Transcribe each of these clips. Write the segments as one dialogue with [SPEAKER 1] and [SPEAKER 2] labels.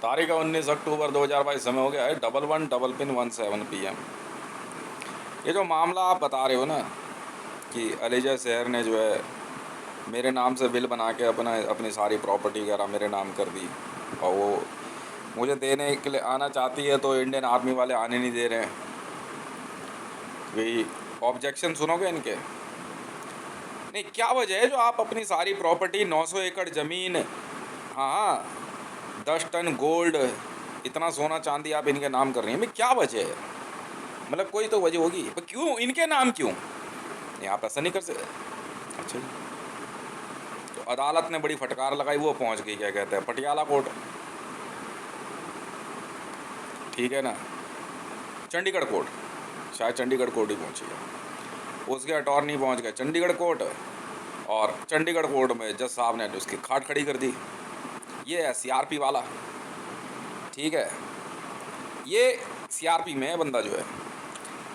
[SPEAKER 1] तारीख 19 अक्टूबर 2022, समय हो गया है 11:17 PM। ये जो मामला आप बता रहे हो ना कि अलीजा शहर ने जो है मेरे नाम से बिल बना के अपनी सारी प्रॉपर्टी वगैरह मेरे नाम कर दी, और वो मुझे देने के लिए आना चाहती है तो इंडियन आर्मी वाले आने नहीं दे रहे हैं। भाई ऑब्जेक्शन सुनोगे इनके? नहीं, क्या वजह है जो आप अपनी सारी प्रॉपर्टी 900 एकड़ ज़मीन, हाँ 10 टन गोल्ड, इतना सोना चांदी आप इनके नाम कर रही हैं? मैं क्या वजह है? मतलब कोई तो वजह होगी, पर क्यों इनके नाम क्यों? नहीं, आप ऐसा नहीं कर सकते। अच्छा जी, तो अदालत ने बड़ी फटकार लगाई, वो पहुंच गई क्या कहते हैं पटियाला कोर्ट, ठीक है ना, चंडीगढ़ कोर्ट, शायद चंडीगढ़ कोर्ट ही पहुंची है। उसके अटॉर्नी पहुंच गए चंडीगढ़ कोर्ट, और चंडीगढ़ कोर्ट में जज साहब ने उसकी खाट खड़ी कर दी। ये है सीआरपी वाला, ठीक है, ये सीआरपी में है बंदा जो है।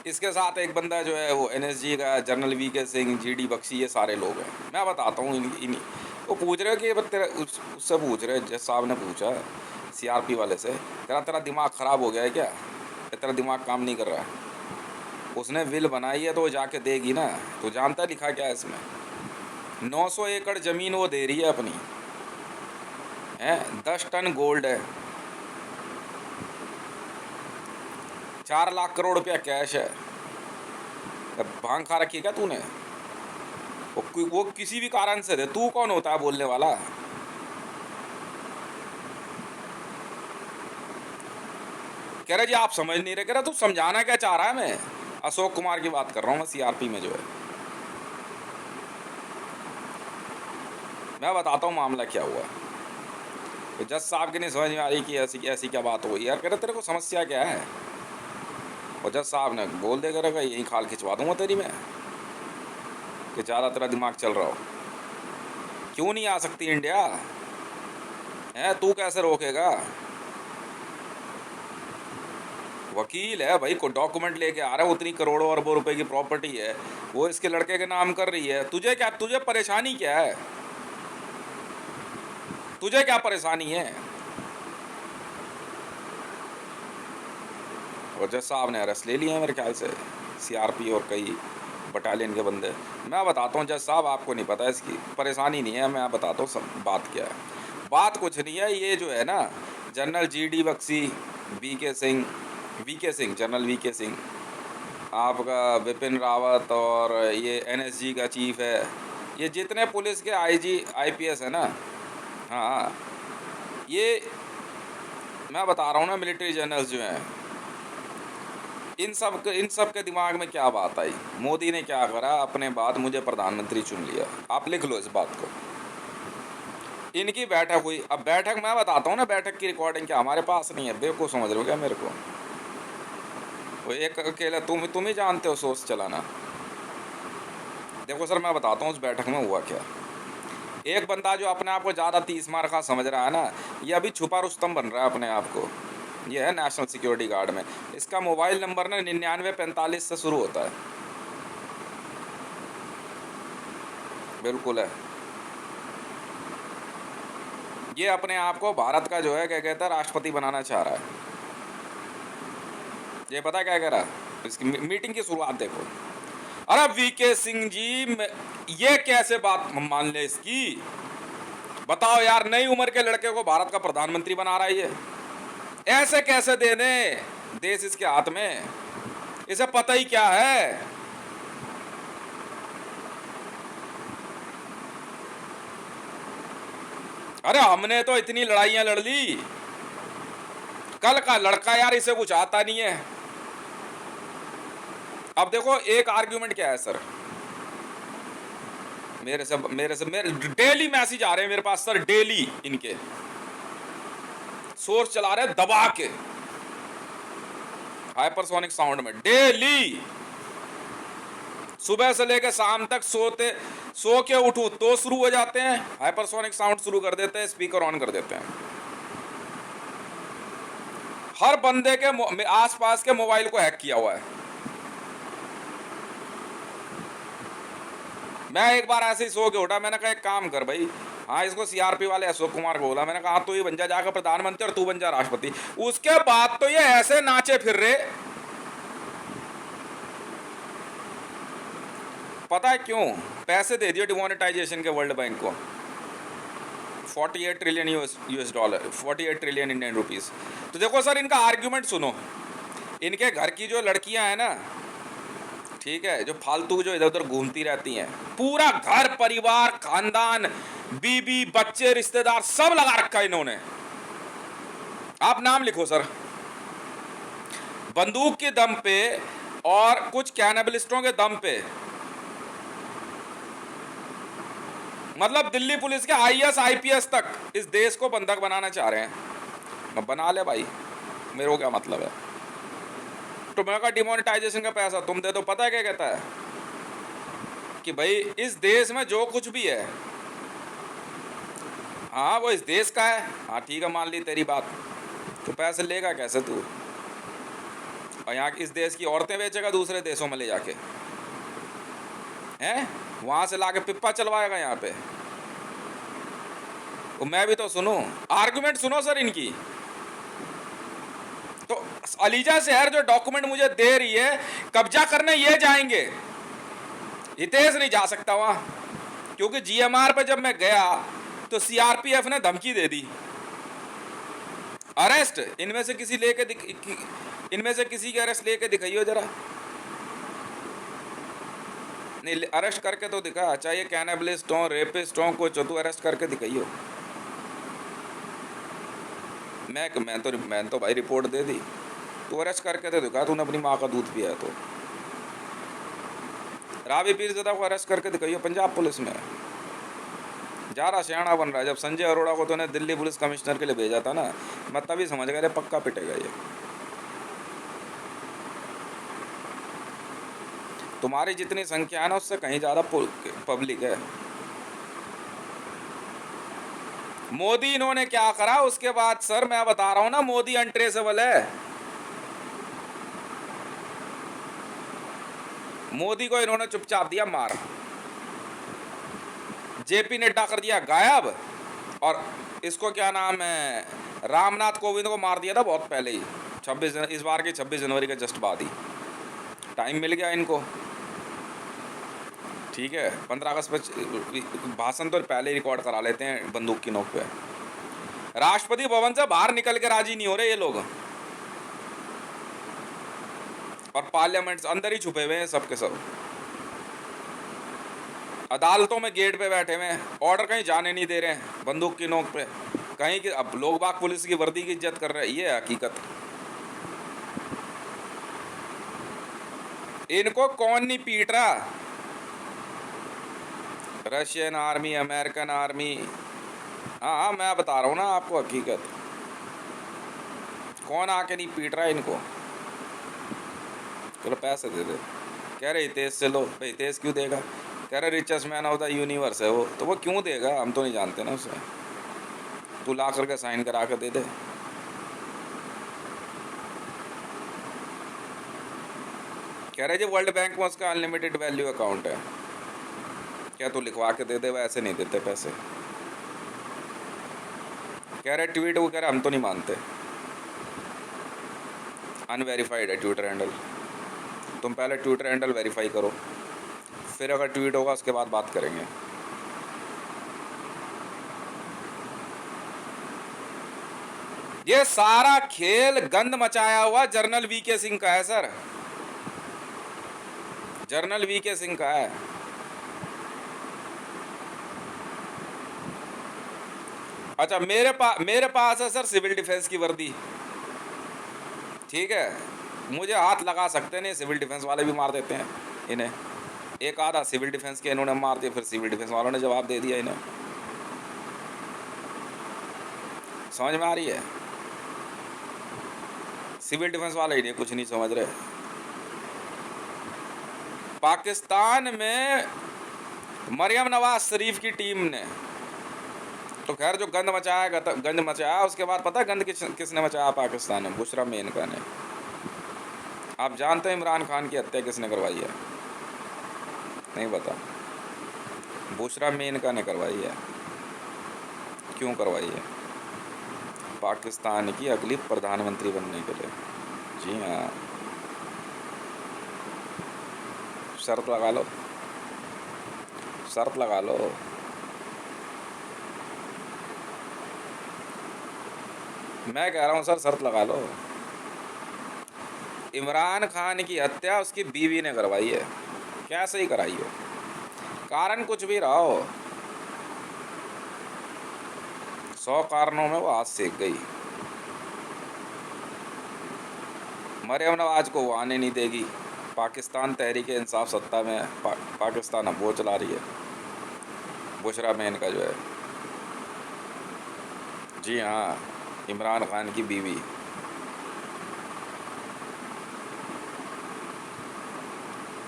[SPEAKER 1] इसके साथ एक बंदा जो है वो एनएसजी का, general V K Singh, G D Bakshi, ये सारे लोग हैं। मैं बताता हूँ इन वो पूछ रहे हो कि तेरा उससे पूछ रहे, जज साहब ने पूछा सीआरपी वाले से, तेरा तेरा दिमाग ख़राब हो गया है क्या? तेरा दिमाग काम नहीं कर रहा है? उसने विल बनाई है तो वो जाके देगी ना। तो जानता है लिखा क्या है इसमें? 900 एकड़ ज़मीन वो दे रही है अपनी, है 10 टन गोल्ड है, 4 लाख करोड़ रुपया कैश है। अब भांग खा रखी है क्या तूने? वो किसी भी कारण से दे, तू कौन होता है बोलने वाला? कह रहे जी आप समझ नहीं रहे। कह रहा तू समझाना क्या चाह रहा है? मैं अशोक कुमार की बात कर रहा हूँ, मैं सीआरपी में जो है। मैं बताता हूँ मामला क्या हुआ। तो जज साहब की नहीं समझ में आ रही कि ऐसी ऐसी क्या बात हो गई यार। कह रहे तेरे को समस्या क्या है? और जज साहब ने बोल दे करेगा यही खाल खिंचवा दूंगा तेरी मैं, कि ज़्यादा तेरा दिमाग चल रहा हो। क्यों नहीं आ सकती इंडिया? है तू कैसे रोकेगा? वकील है भाई, को डॉक्यूमेंट लेके आ रहा है, उतनी करोड़ों अरबों रुपए की प्रॉपर्टी है, वो इसके लड़के के नाम कर रही है। तुझे क्या, तुझे परेशानी क्या है? तुझे क्या परेशानी है? और जज साहब ने अरेस्ट ले लिए हैं मेरे ख्याल से, सीआरपी और कई बटालियन के बंदे। मैं बताता हूँ जज साहब, आपको नहीं पता इसकी परेशानी नहीं है, मैं बताता हूँ सब बात क्या है। बात कुछ नहीं है, ये जो है ना general G D Bakshi, V K Singh, general V K Singh, आपका विपिन रावत, और ये एनएसजी का चीफ है, ये जितने पुलिस के आईजी आईपीएस है ना, हाँ ये मैं बता रहा हूँ ना, मिलिट्री जनरल्स जो हैं, इन सब के दिमाग में क्या बात आई? मोदी ने क्या करा, अपने बाद मुझे प्रधानमंत्री चुन लिया। आप लिख लो इस बात को। इनकी बैठक हुई, अब बैठक मैं बताता हूँ ना, बैठक की रिकॉर्डिंग क्या हमारे पास नहीं है? बेवकूफ़ समझ रहे हो क्या मेरे को? वो एक अकेला तुम ही जानते हो सोच चलाना। देखो सर, मैं बताता हूँ उस बैठक में हुआ क्या। एक बंदा जो अपने आप को ज़्यादा 30 मार का समझ रहा है ना, ये अभी छुपा रुस्तम बन रहा है अपने आप को। ये है नेशनल सिक्योरिटी गार्ड में। इसका मोबाइल नंबर ना 9945 से शुरू होता है। बिल्कुल है। ये अपने आप को भारत का जो है क्या कहता है राष्ट्रपति बनाना चाह रहा है। ये पता क्या कह रहा है? इसकी मीटिंग की शुरुआत देखो। अरे वीके सिंह जी, ये कैसे बात मान ले इसकी? बताओ यार, नई उम्र के लड़के को भारत का प्रधानमंत्री बना रहा है ये। ऐसे कैसे दे दे देश इसके हाथ में? इसे पता ही क्या है? अरे हमने तो इतनी लड़ाइयां लड़ ली, कल का लड़का यार इसे कुछ आता नहीं है। अब देखो एक आर्ग्यूमेंट क्या है सर, मेरे डेली मैसेज आ रहे हैं मेरे पास सर, डेली इनके सोर्स चला रहे हैं दबा के हाइपरसोनिक साउंड में, डेली सुबह से लेकर शाम तक, सो के उठूं तो शुरू हो जाते हैं, हाइपरसोनिक साउंड शुरू कर देते हैं, स्पीकर ऑन कर देते हैं। हर बंदे के आसपास के मोबाइल को हैक किया हुआ है। मैं एक बार ऐसे ही सो के उठा, मैंने कहा एक काम कर भाई, हाँ, इसको सीआरपी वाले अशोक कुमार को बोला, मैंने कहा तू ही बन जा जाकर प्रधानमंत्री और तू बन जा राष्ट्रपति। उसके बाद तो ये ऐसे नाचे फिर रहे, पता है क्यों? पैसे दे दिए डिमोनेटाइजेशन के वर्ल्ड बैंक को, 48 trillion US dollar, 48 trillion Indian rupees. तो देखो सर, इनका आर्ग्यूमेंट सुनो। इनके घर की जो लड़कियां हैं ना, ठीक है, जो फालतू जो इधर उधर घूमती रहती हैं, पूरा घर परिवार खानदान बीबी बच्चे रिश्तेदार सब लगा रखा है इन्होंने। आप नाम लिखो सर, बंदूक के दम पे और कुछ कैनबलिस्टों के दम पे, मतलब दिल्ली पुलिस के आईएएस आईपीएस तक इस देश को बंधक बनाना चाह रहे हैं। बना ले भाई, मेरे को क्या मतलब है। तो मैं कहा डिमोनेटाइजेशन का पैसा तुम दे दो। पता है क्या कहता है कि भाई इस देश में जो कुछ भी है, हाँ वो इस देश का है। हाँ ठीक है, मान ली तेरी बात, तो पैसे लेगा कैसे तू? और यहाँ इस देश की औरतें बेचेगा दूसरे देशों में ले जाके, हैं वहां से लाके पिप्पा चलवाएगा यहाँ पे। तो मैं भी तो सुनूं, आर्गुमेंट सुनो सर इनकी। तो अलीजा शहर जो डॉक्यूमेंट मुझे दे रही है, कब्जा करने ये जाएंगे, हितेश नहीं जा सकता वहां, क्योंकि जीएमआर पे जब मैं गया तो सीआरपीएफ ने धमकी दे दी, अरेस्ट इनमें से किसी इनमें से किसी की अरेस्ट लेके दिखाइयो जरा। नहीं, अरेस्ट करके तो दिखा, चाहे कैनबलिस्ट हो रेपिस्ट हो कुछ हो, तो अरेस्ट करके दिखाइयो। मैं तो भाई रिपोर्ट दे दी, तू अरेस्ट करके तो दिखा, तूने अपनी माँ का दूध पिया है तो। रावी पीरज़ादा को अरेस्ट करके दिखाइयो पंजाब पुलिस में। जा रहा सियाना बन रहा है। जब संजय अरोड़ा को तूने दिल्ली पुलिस कमिश्नर के लिए भेजा था ना, मैं तभी समझ गया पक्का पिटेगा ये। तुम्हारी जितनी संख्या है ना, उससे कहीं ज़्यादा पब्लिक है। मोदी इन्होंने क्या करा उसके बाद सर, मैं बता रहा हूं ना, मोदी अनट्रेसेबल है। मोदी को इन्होंने चुपचाप दिया मार, जेपी नड्डा कर दिया गायब, और इसको क्या नाम है, रामनाथ कोविंद को मार दिया था बहुत पहले ही, 26 इस बार की 26 जनवरी के जस्ट बाद ही। टाइम मिल गया इनको, ठीक है। 15 अगस्त पे भाषण तो पहले ही रिकॉर्ड करा लेते हैं बंदूक की नोक पे। राष्ट्रपति भवन से बाहर निकल के राजी नहीं हो रहे ये लोग, और पार्लियामेंट अंदर ही छुपे हुए हैं सब के सब। अदालतों में गेट पे बैठे हुए हैं, ऑर्डर कहीं जाने नहीं दे रहे हैं बंदूक की नोक पे कहीं कि। अब लोग बाग पुलिस की वर्दी की इज्जत कर रहे हैं, ये है हकीकत। इनको कौन नहीं पीट रहा? Russian army, American army. हाँ मैं बता रहा हूँ ना आपको हकीकत, कौन आके नहीं पीट रहा है इनको। चलो पैसे दे दे, कह रहे हितेश से लो। भाई हितेश क्यों देगा? कह रहे richest man of the universe है वो, तो वो क्यों देगा? हम तो नहीं जानते ना उसे। तू ला करके साइन करा कर दे दे। कह रहे जी वर्ल्ड बैंक में उसका अनलिमिटेड वैल्यू अकाउंट है, क्या तू लिखवा के दे दे? वो ऐसे नहीं देते पैसे। कह रहे ट्वीट, वो कह रहे हम तो नहीं मानते, अनवेरीफाइड है ट्विटर हैंडल। तुम पहले ट्विटर हैंडल वेरीफाई करो, फिर अगर ट्वीट होगा उसके बाद बात करेंगे। ये सारा खेल गंद मचाया हुआ जनरल वीके सिंह का है सर, जनरल वीके सिंह का है। अच्छा मेरे पास है सर सिविल डिफेंस की वर्दी, ठीक है। मुझे हाथ लगा सकते नहीं, सिविल डिफेंस वाले भी मार देते हैं इन्हें। एक आधा सिविल डिफेंस के इन्होंने मार दिया, फिर सिविल डिफेंस वालों ने जवाब दे दिया इन्हें। समझ में आ रही है? सिविल डिफेंस वाले ही नहीं, कुछ नहीं समझ रहे। पाकिस्तान में मरियम नवाज शरीफ की टीम ने तो खैर जो गंद मचाया, उसके बाद पता गंद किसने मचाया पाकिस्तान में? बुशरा मेनका ने। आप जानते हैं इमरान खान की हत्या किसने करवाई है? नहीं पता? बुशरा मेनका ने करवाई है। क्यों करवाई है? पाकिस्तान की अगली प्रधानमंत्री बनने के लिए। जी हाँ, शर्त लगा लो, शर्त लगा लो। मैं कह रहा हूँ सर, शर्त लगा लो। इमरान खान की हत्या उसकी बीवी ने करवाई है, कैसे ही कराई हो, कारण कुछ भी रहा हो, 100 कारणों में वो हाथ सेक गई। मरियम नवाज को वो आने नहीं देगी। पाकिस्तान तहरीक इंसाफ सत्ता में है, पाकिस्तान अब वो चला रही है, बुशरा मेन का जो है। जी हाँ, इमरान खान की बीवी।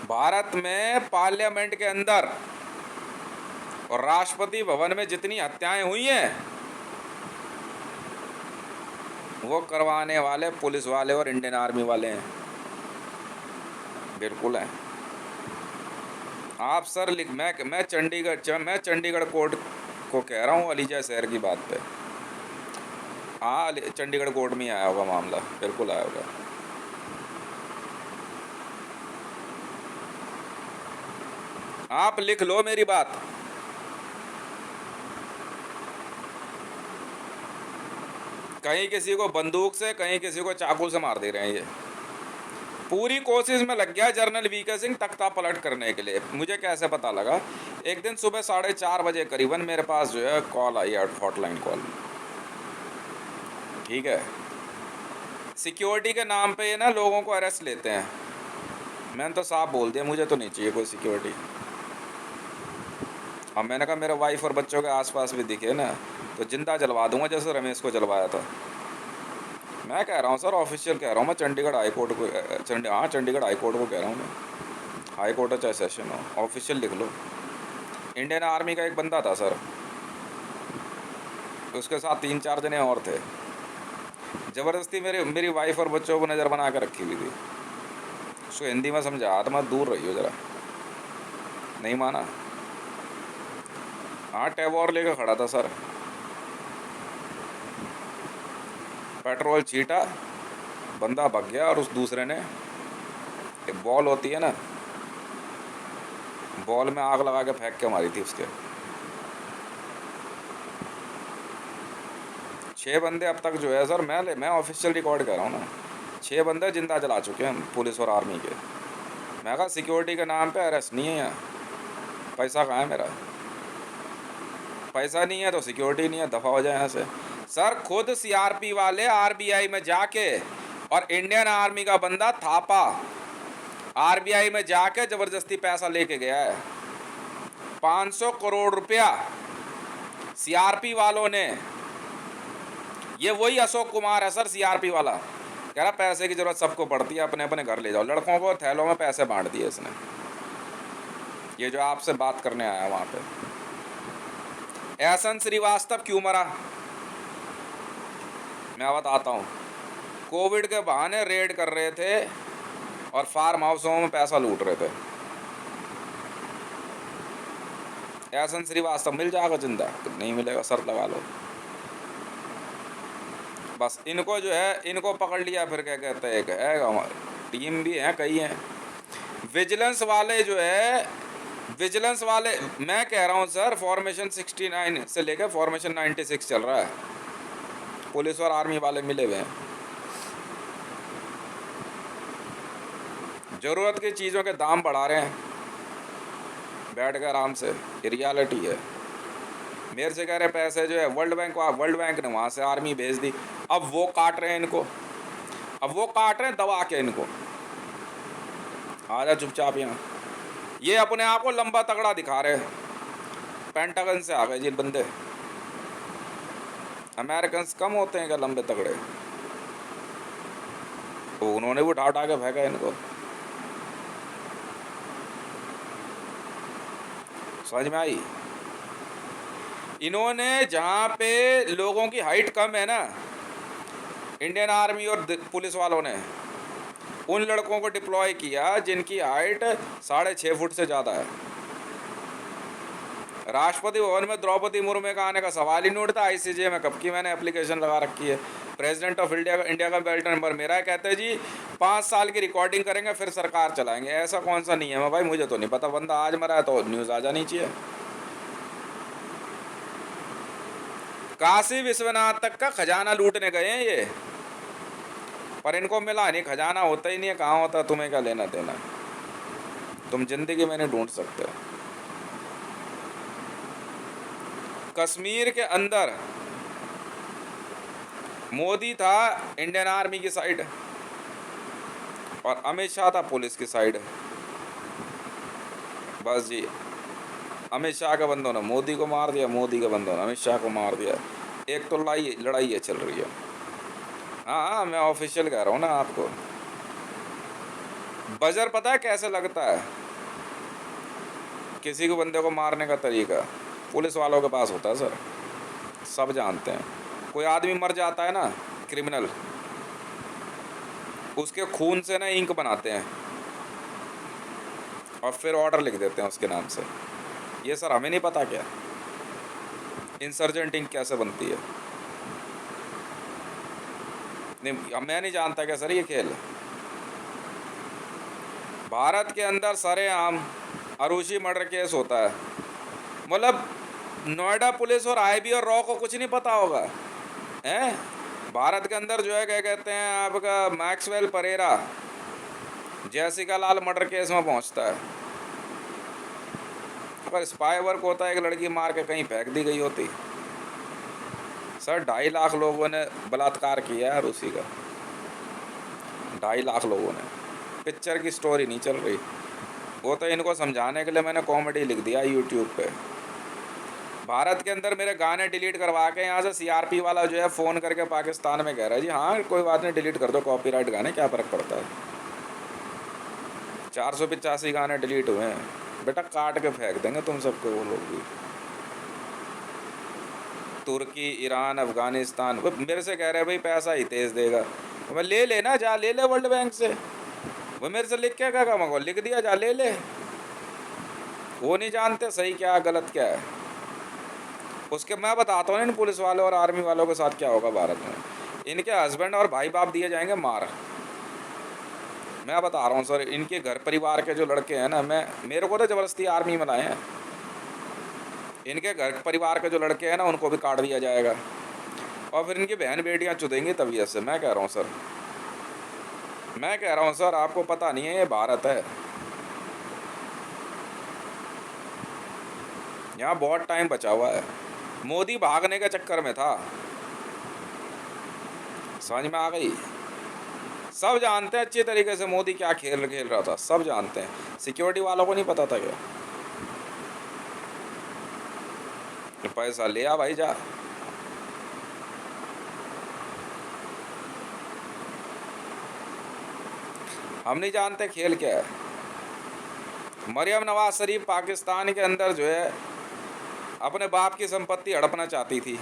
[SPEAKER 1] भारत में पार्लियामेंट के अंदर और राष्ट्रपति भवन में जितनी हत्याएं हुई हैं, वो करवाने वाले पुलिस वाले और इंडियन आर्मी वाले हैं, बिल्कुल हैं। आप सर लिख, मैं चंडीगढ़ कोर्ट को कह रहा हूँ, अलीजा शहर की बात पे। हाँ, चंडीगढ़ कोर्ट में आया होगा मामला, बिल्कुल आया होगा। आप लिख लो मेरी बात। कहीं किसी को बंदूक से, कहीं किसी को चाकू से मार दे रहे हैं ये। पूरी कोशिश में लग गया जनरल वीके सिंह तख्ता पलट करने के लिए। मुझे कैसे पता लगा? एक दिन सुबह 4:30 बजे करीबन मेरे पास जो है कॉल आई, हॉटलाइन कॉल। ठीक है, सिक्योरिटी के नाम पे ये ना लोगों को अरेस्ट लेते हैं। मैंने तो साफ बोल दिया, मुझे तो नहीं चाहिए कोई सिक्योरिटी। अब मैंने कहा मेरे वाइफ और बच्चों के आसपास भी दिखे ना तो जिंदा जलवा दूंगा, जैसे रमेश को जलवाया था। मैं कह रहा हूँ सर, ऑफिशियल कह रहा हूँ मैं, चंडीगढ़ हाई कोर्ट को, चंडीगढ़ हाई कोर्ट को कह रहा हूँ मैं। हाई कोर्ट हो चाहे सेशन हो, ऑफिशियल लिख लो। इंडियन आर्मी का एक बंदा था सर, उसके साथ 3-4 जने और थे। ज़बरदस्ती मेरी वाइफ और बच्चों को नज़र बना कर रखी हुई थी। उसको हिंदी में समझाया तो मैं, दूर रही हो ज़रा। नहीं माना। हाँ, टैबोर लेकर खड़ा था सर, पेट्रोल छीटा, बंदा भाग गया और उस दूसरे ने एक बॉल होती है ना, बॉल में आग लगा के फेंक के मारी थी उसके। 6 बंदे अब तक जो है सर, मैं ऑफिशियल रिकॉर्ड कर रहा हूँ ना, 6 बंदे जिंदा जला चुके हैं पुलिस और आर्मी के। मैं कहा सिक्योरिटी के नाम पे अरेस्ट नहीं है यहाँ। पैसा कहाँ है मेरा? पैसा नहीं है तो सिक्योरिटी नहीं है, दफ़ा हो जाए यहाँ से। सर खुद सीआरपी वाले आरबीआई में जाके, और इंडियन आर्मी का बंदा थापा आरबीआई में जाके ज़बरदस्ती पैसा लेके गया है। 500 करोड़ रुपया सीआरपी वालों ने। ये वही अशोक कुमार है सर, सीआरपी वाला। कह रहा पैसे की ज़रूरत सबको पड़ती है, अपने अपने घर ले जाओ। लड़कों को थैलों में पैसे बांट दिए इसने। ये जो आपसे बात करने आया वहाँ पे। एहसन श्रीवास्तव क्यों मरा? मैं बताता हूँ। कोविड के बहाने रेड कर रहे थे और फार्म हाउसों में पैसा लूट रहे थे। एहसन श्रीवास्तव मिल जाएगा जिंदा? नहीं मिलेगा, शर्त लगा लो। बस इनको जो है, इनको पकड़ लिया, फिर क्या कहते हैं, एक है टीम भी है, कई हैं विजिलेंस वाले जो है, विजिलेंस वाले। मैं कह रहा हूँ सर, फॉर्मेशन 69 से लेकर फॉर्मेशन 96 चल रहा है, पुलिस और आर्मी वाले मिले हुए हैं। ज़रूरत की चीज़ों के दाम बढ़ा रहे हैं, बैठ कर आराम से। ये रियलिटी है। मेरे से कह रहे पैसे जो है वर्ल्ड बैंक ने वहाँ से आर्मी भेज दी, अब वो काट रहे हैं इनको, अब वो काट रहे हैं दबा के इनको। आ जा चुपचाप यहाँ। ये अपने आप को लंबा तगड़ा दिखा रहे हैं, पेंटागन से आ गए जी बंदे। अमेरिकन कम होते हैं क्या लंबे तगड़े? तो उन्होंने भी उठा के फेंका इनको। समझ में आई? इन्होंने जहाँ पे लोगों की हाइट कम है ना, इंडियन आर्मी और पुलिस वालों ने उन लड़कों को डिप्लॉय किया जिनकी हाइट 6.5 फुट से ज़्यादा है। राष्ट्रपति भवन में द्रौपदी मुर्मू का आने का सवाल ही नहीं उठता। आईसीजे में कब की मैंने एप्लीकेशन लगा रखी है। प्रेसिडेंट ऑफ इंडिया का बेल्ट नंबर मेरा है। कहते हैं जी 5 साल की रिकॉर्डिंग करेंगे फिर सरकार चलाएंगे। ऐसा कौन सा नियम है भाई, मुझे तो नहीं पता। बंदा आज मरा है तो न्यूज़ आ जानी चाहिए। काशी विश्वनाथ तक का खजाना लूटने गए हैं ये, पर इनको मिला नहीं। खजाना होता ही नहीं है, कहाँ होता, तुम्हें क्या लेना देना। तुम जिंदगी में नहीं ढूंढ सकते। कश्मीर के अंदर मोदी था इंडियन आर्मी की साइड और अमित शाह था पुलिस की साइड। बस जी, अमित शाह के बंदों ने मोदी को मार दिया, मोदी के बंदों ने अमित शाह को मार दिया। एक तो लड़ाई है चल रही है। हाँ, मैं ऑफिशियल कह रहा हूँ ना आपको। बजर पता है कैसे लगता है? किसी को बंदे को मारने का तरीका पुलिस वालों के पास होता है सर, सब जानते हैं। कोई आदमी मर जाता है ना, क्रिमिनल, उसके खून से ना इंक बनाते हैं और फिर ऑर्डर लिख देते हैं उसके नाम से। ये सर हमें नहीं पता क्या इंसर्जेंट इंक कैसे बनती है? नहीं, मैं नहीं जानता क्या सर ये खेल? भारत के अंदर सरेआम अरुषि मर्डर केस होता है। मतलब नोएडा पुलिस और आईबी और रॉ को कुछ नहीं पता होगा हैं? भारत के अंदर जो है क्या कहते हैं आपका मैक्सवेल परेरा जैसिका लाल मर्डर केस में पहुंचता है, पर स्पाई वर्क होता है। एक लड़की मार के कहीं फेंक दी गई होती। सर 2.5 लाख लोगों ने बलात्कार किया है रूसी का, 2.5 लाख लोगों ने। पिक्चर की स्टोरी नहीं चल रही, वो तो इनको समझाने के लिए मैंने कॉमेडी लिख दिया यूट्यूब पे। भारत के अंदर मेरे गाने डिलीट करवा के यहाँ से सीआरपी वाला जो है फ़ोन करके पाकिस्तान में कह रहा है जी हाँ कोई बात नहीं डिलीट कर दो, कॉपीराइट गाने, क्या फ़र्क पड़ता है। 485 गाने डिलीट हुए हैं बेटा, काट के फेंक देंगे तुम सबको वो लोग भी। तुर्की, ईरान, अफगानिस्तान, वो मेरे से कह रहे हैं भाई पैसा ही तेज देगा। मैं ले लेना, जा ले ले वर्ल्ड बैंक से। वो मेरे से लिख के क्या काम, लिख दिया, जा ले ले। वो नहीं जानते सही क्या गलत क्या है। उसके मैं बताता हूँ इन पुलिस वालों और आर्मी वालों के साथ क्या होगा भारत में। इनके हस्बैंड और भाई बाप दिए जाएंगे मार। मैं बता रहा हूँ सर, इनके घर परिवार के जो लड़के हैं ना, मेरे को तो ज़बरदस्ती आर्मी में लाए हैं। इनके घर परिवार के जो लड़के हैं ना उनको भी काट दिया जाएगा और फिर इनकी बहन बेटियाँ चुदेंगी तबीयत से। मैं कह रहा हूँ सर, मैं कह रहा हूँ सर, आपको पता नहीं है ये भारत है। यहाँ बहुत टाइम बचा हुआ है। मोदी भागने के चक्कर में था, समझ में आ गई। सब जानते हैं अच्छी तरीके से मोदी क्या खेल रहा था, सब जानते हैं। सिक्योरिटी वालों को नहीं पता था क्या? पैसा ले आ भाई, जा। हम नहीं जानते खेल क्या है। मरियम नवाज शरीफ पाकिस्तान के अंदर जो है अपने बाप की संपत्ति हड़पना चाहती थी।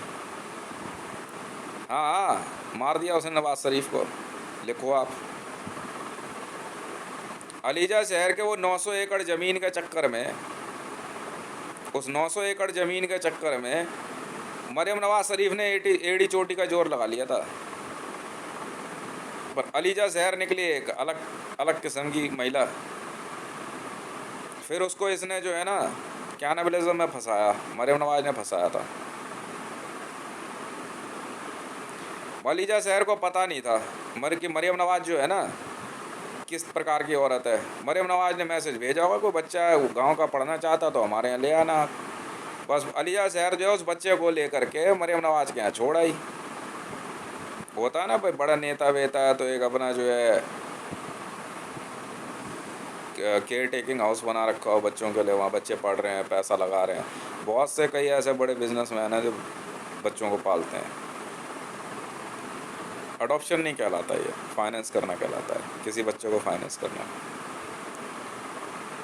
[SPEAKER 1] हाँ, मार दिया उसने नवाज शरीफ को। लिखो आप, अलीजा शहर के वो 900 एकड़ ज़मीन के चक्कर में, उस 900 एकड़ ज़मीन के चक्कर में मरियम नवाज शरीफ ने एड़ी चोटी का जोर लगा लिया था। पर अलीजा शहर निकली एक अलग किस्म की महिला। फिर उसको इसने जो है ना कैनिबलिज्म में फंसाया, मरियम नवाज ने फंसाया था। अलीजा शहर को पता नहीं था कि मरियम नवाज जो है ना किस प्रकार की औरत है। मरियम नवाज ने मैसेज भेजा होगा, कोई बच्चा गांव का पढ़ना चाहता तो हमारे यहाँ ले आना। बस अलीजा शहर जो है उस बच्चे को लेकर के मरियम नवाज के यहाँ छोड़ आई। होता है ना भाई, बड़ा नेता वेता है तो एक अपना जो है केयर टेकिंग हाउस बना रखा हो बच्चों के लिए, वहाँ बच्चे पढ़ रहे हैं, पैसा लगा रहे हैं। बहुत से कई ऐसे बड़े बिजनेसमैन हैं जो बच्चों को पालते हैं। अडॉप्शन नहीं कहलाता, ये फाइनेंस करना कहलाता है, किसी बच्चे को फाइनेंस करना।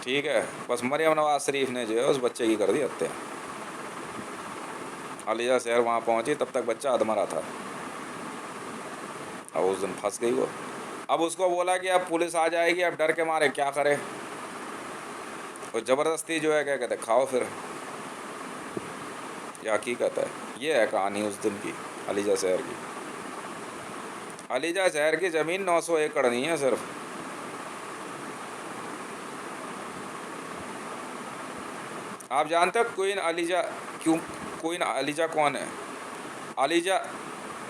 [SPEAKER 1] ठीक है, बस मरियम नवाज शरीफ ने जो है उस बच्चे की कर दी हत्या। अलीजा शहर वहाँ पहुँची तब तक बच्चा अधमरा था। अब उस दिन फंस गई वो। अब उसको बोला कि अब पुलिस आ जाएगी, अब डर के मारे क्या करे। और ज़बरदस्ती जो है क्या कहते खाओ फिर। ये हकीकत है। ये है कहानी उस दिन की अलीजा शहर की। अलीजा शहर की ज़मीन 900 एकड़ नहीं है सिर्फ। आप जानते हो क्वीन अलीजा क्यों? क्वीन अलीजा कौन है? अलीजा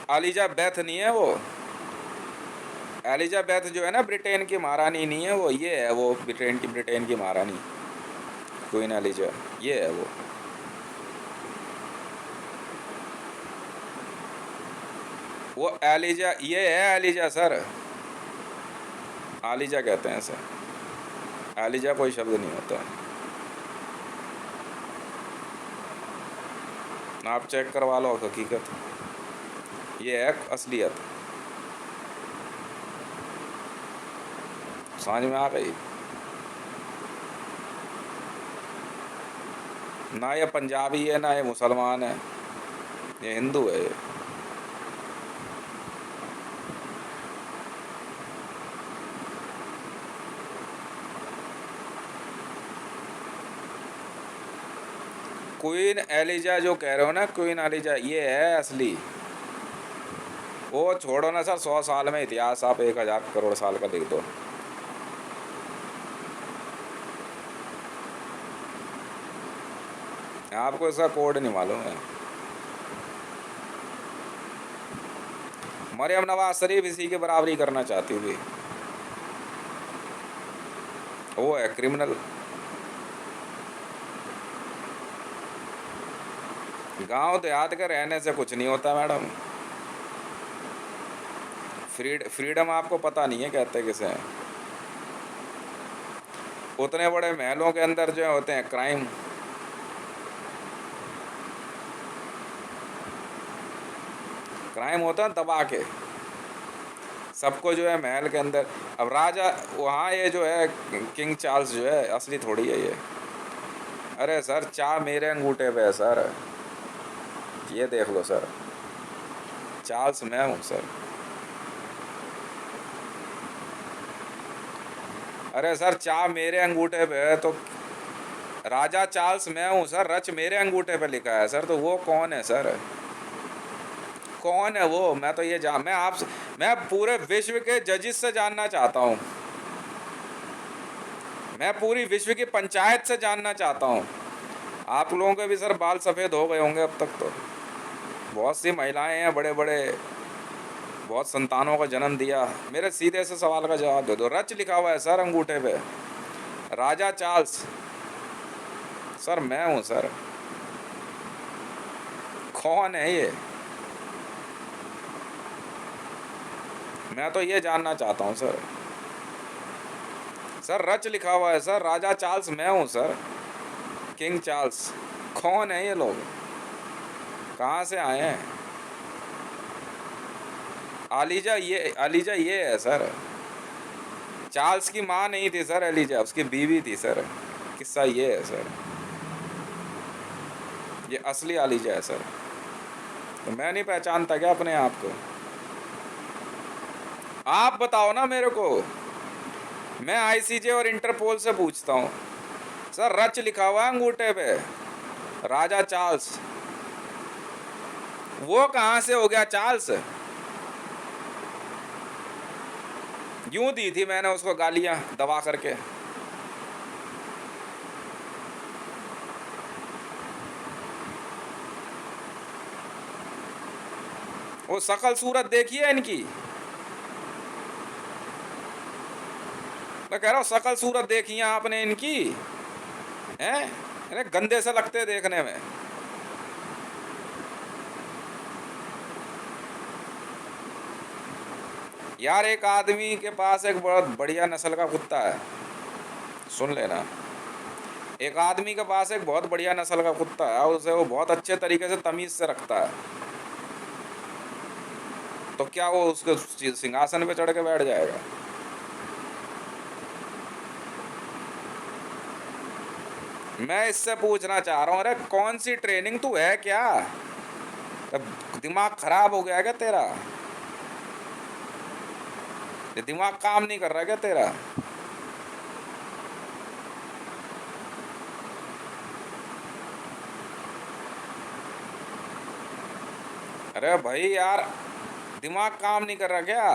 [SPEAKER 1] अलीजा बैथ नहीं है वो। एलिजाबेथ जो है ना, ब्रिटेन की महारानी नहीं है वो, ये है वो ब्रिटेन की महारानी, क्वीन एलिजा, ये है वो एलिजा, ये है एलिजा सर। आलिजा कहते हैं सर, एलिजा कोई शब्द नहीं होता। आप चेक करवा लो हकीकत, ये है असलियत। समझ में आ गई ना? ये पंजाबी है ना ये मुसलमान है, ये हिंदू है ये। क्वीन एलिजा जो कह रहे हो ना, क्वीन एलिजा ये है असली। वो छोड़ो ना सर, 100 साल में इतिहास आप 1000 करोड़ साल का लिख दो। आपको इसका कोड नहीं मालूम है। मरियम नवाज शरीफ इसी के बराबरी करना चाहती थी, वो है क्रिमिनल। गांव देहात के रहने से कुछ नहीं होता मैडम। फ्रीडम आपको पता नहीं है कहते किसे हैं। उतने बड़े महलों के अंदर जो होते हैं क्राइम, क्राइम होता है दबा के सबको जो है महल के अंदर। अब राजा वहाँ, ये जो है किंग चार्ल्स जो है असली थोड़ी है ये। अरे सर, चाह मेरे अंगूठे पे है सर, ये देख लो सर, चार्ल्स मैं हूँ सर। अरे सर, चाह मेरे अंगूठे पे है तो राजा चार्ल्स मैं हूँ सर, रच मेरे अंगूठे पे लिखा है सर। तो वो कौन है सर? कौन है वो? मैं तो ये मैं पूरे विश्व के जजिस से जानना चाहता हूँ, मैं पूरी विश्व की पंचायत से जानना चाहता हूँ। आप लोगों के भी सर बाल सफ़ेद हो गए होंगे अब तक तो। बहुत सी महिलाएं हैं, बड़े बड़े बहुत संतानों का जन्म दिया। मेरे सीधे से सवाल का जवाब दे दो। रच लिखा हुआ है सर अंगूठे पे, राजा चार्ल्स। सर मैं हूँ सर। कौन है ये? मैं तो ये जानना चाहता हूँ सर। सर रच लिखा हुआ है सर, राजा चार्ल्स मैं हूँ सर, किंग चार्ल्स। कौन है ये लोग? कहाँ से आए हैं? अलीजा ये है सर। चार्ल्स की माँ नहीं थी सर एलिजा, उसकी बीवी थी सर। किस्सा ये है सर, ये असली अलीजा है सर। तो मैं नहीं पहचानता क्या अपने आप को? आप बताओ ना मेरे को। मैं आईसीजे और इंटरपोल से पूछता हूँ सर, रच लिखा हुआ अंगूठे पे राजा चार्ल्स, वो कहाँ से हो गया चार्ल्स? यूं दी थी मैंने उसको गालियां दबा करके। वो शकल सूरत देखी है इनकी? मैं कह रहा हूँ शकल सूरत देखी है आपने इनकी? हैं? इन्हें गंदे से लगते हैं देखने में। यार, एक आदमी के पास एक बहुत बढ़िया नस्ल का कुत्ता है, सुन लेना। एक आदमी के पास एक बहुत बढ़िया नस्ल का कुत्ता है, उसे वो बहुत अच्छे तरीके से तमीज से रखता है। तो क्या वो उसके सिंहासन पे चढ़ के बैठ जाएगा? मैं इससे पूछना चाह रहा हूँ, अरे कौन सी ट्रेनिंग तू है क्या? तब दिमाग खराब हो गया क्या तेरा? ये दिमाग काम नहीं कर रहा क्या तेरा? अरे भाई यार, दिमाग काम नहीं कर रहा क्या?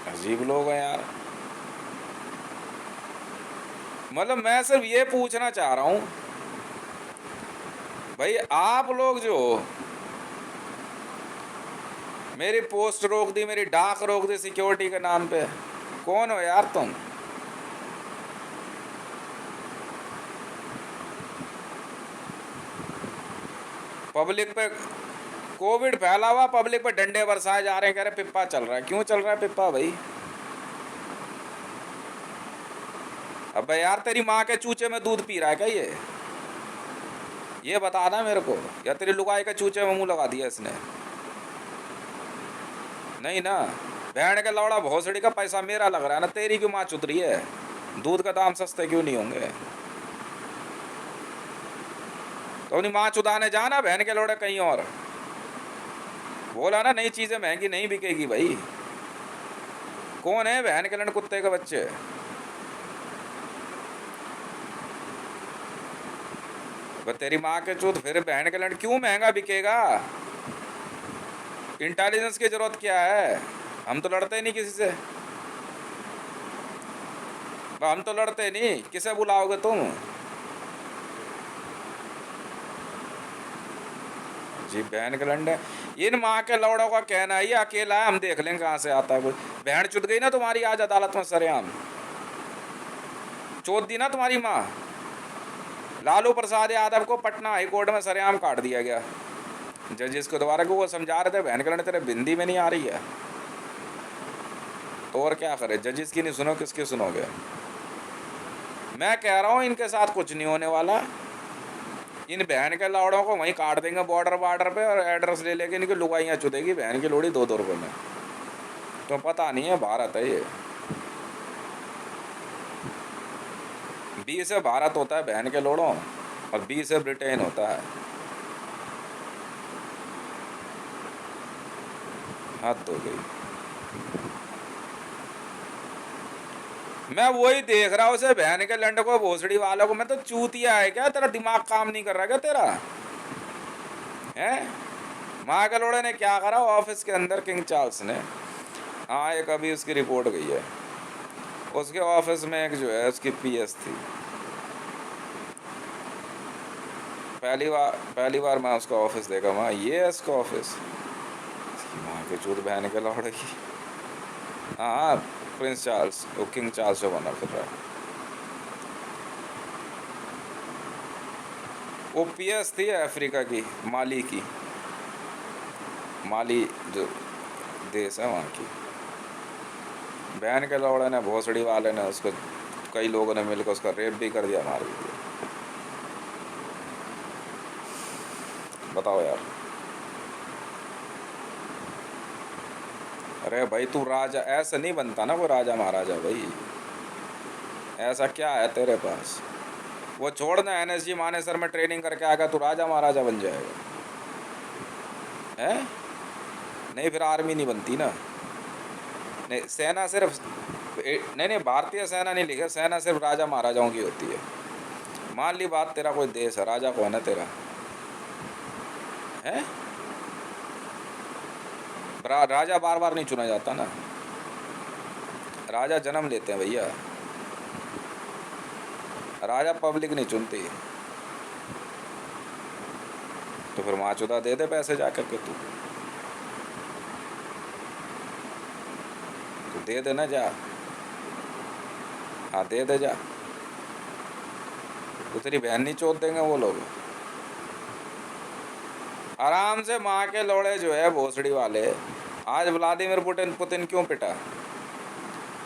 [SPEAKER 1] अजीब लोग हैं यार। मतलब मैं सिर्फ ये पूछना चाह रहा हूँ, भाई आप लोग जो मेरी पोस्ट रोक दी, मेरी डाक रोक दी सिक्योरिटी के नाम पे, कौन हो यार तुम? पब्लिक पे कोविड फैला हुआ, पब्लिक पे डंडे बरसाए जा रहे हैं, कह रहे पिप्पा चल रहा है। क्यों चल रहा है पिप्पा भाई? अबे यार, तेरी माँ के चूचे में दूध पी रहा है क्या ये बता ना मेरे को, या तेरी लुगाई के चूचे में मुंह लगा दिया इसने? नहीं ना। बहन के लौड़ा भोसड़ी का पैसा मेरा लग रहा है ना, तेरी क्यों माँ चुत रही है? दूध का दाम सस्ते क्यों नहीं होंगे? तो अपनी माँ चुदाने जाना बहन के लौड़े कहीं और। बोला ना नई चीजें महंगी नहीं बिकेगी भाई। कौन है बहन के लड़ कुत्ते के बच्चे? तेरी माँ के चूत, फिर बहन के लड़ क्यों महंगा बिकेगा? इंटेलिजेंस की जरूरत क्या है? हम तो लड़ते नहीं किसी से। हम तो लड़ते नहीं, किसे बुलाओगे तुम? जी बहन के लंडे। इन माँ के लौड़ों का कहना है ये अकेला है, हम देख लेंगे कहाँ से आता है कोई। बहन चुद गई ना तुम्हारी आज अदालत में सरेआम। चोट दी ना तुम्हारी माँ। लालू प्रसाद यादव को पटना हाई कोर्ट में सरेआम काट दिया गया जजेस को दोबारा, को वो समझा रहे थे बहन के लंडे तेरे बिंदी में नहीं आ रही है। तो और क्या करे, जजेस की नहीं सुनो किसकी सुनोगे? मैं कह रहा हूँ इनके साथ कुछ नहीं होने वाला। इन बहन के लौड़ों को वहीं काट देंगे बॉर्डर पे, और एड्रेस ले लेके इनकी लुगाइयाँ चुदेगी बहन की लोड़ी 2-2 रुपये में। तो पता नहीं है भारत है ये। बी से भारत होता है बहन के लोड़ों, और बी से ब्रिटेन होता है। हद हो गई। मैं वही देख रहा हूँ उसे बहन के लंड को, भोसड़ी वालों को। मैं तो चूतिया है क्या? तेरा दिमाग काम नहीं कर रहा क्या तेरा? है माँ के लोड़े ने क्या करा ऑफिस के अंदर? किंग चार्ल्स ने, हाँ एक अभी उसकी रिपोर्ट गई है, उसके ऑफिस में एक जो है उसकी पीएस थी। पहली बार मैं उसका ऑफिस देखा। वहाँ ये है उसका ऑफिस। माँ के चूत बहन के लौड़े की। हाँ प्रिंस चार्ल्स, वो किंग चार्ल्स से बना फिर रहा है। वो पीएस थी अफ्रीका की, माली की। माली जो देश है वहाँ की। बहन के लौड़े ने, भोसड़ी वाले ने उसको, कई लोगों ने मिलकर उसका रेप भी कर दिया, मार भी दिया। बताओ यार। अरे भाई तू राजा ऐसा नहीं बनता ना, वो राजा महाराजा भाई। ऐसा क्या है तेरे पास? वो छोड़ना, एनएसजी मानेसर में ट्रेनिंग करके आएगा, तू राजा महाराजा बन जाएगा? है नहीं, फिर आर्मी नहीं बनती ना। नहीं सेना सिर्फ नहीं, भारतीय सेना नहीं लिखा, सेना सिर्फ राजा महाराजाओं की होती है। मान ली बात, तेरा कोई देश है, राजा कौन है तेरा? है राजा बार बार नहीं चुना जाता ना, राजा जन्म लेते हैं भैया। राजा पब्लिक नहीं चुनती। तो फिर माचुदा दे दे पैसे जाकर के, तू दे देना जा। हाँ दे दे जा। तो तेरी बहन नहीं चोट देंगे वो लोग? आराम से माँ के लोड़े जो है भोसड़ी वाले। आज व्लादिमीर पुतिन क्यों पिटा?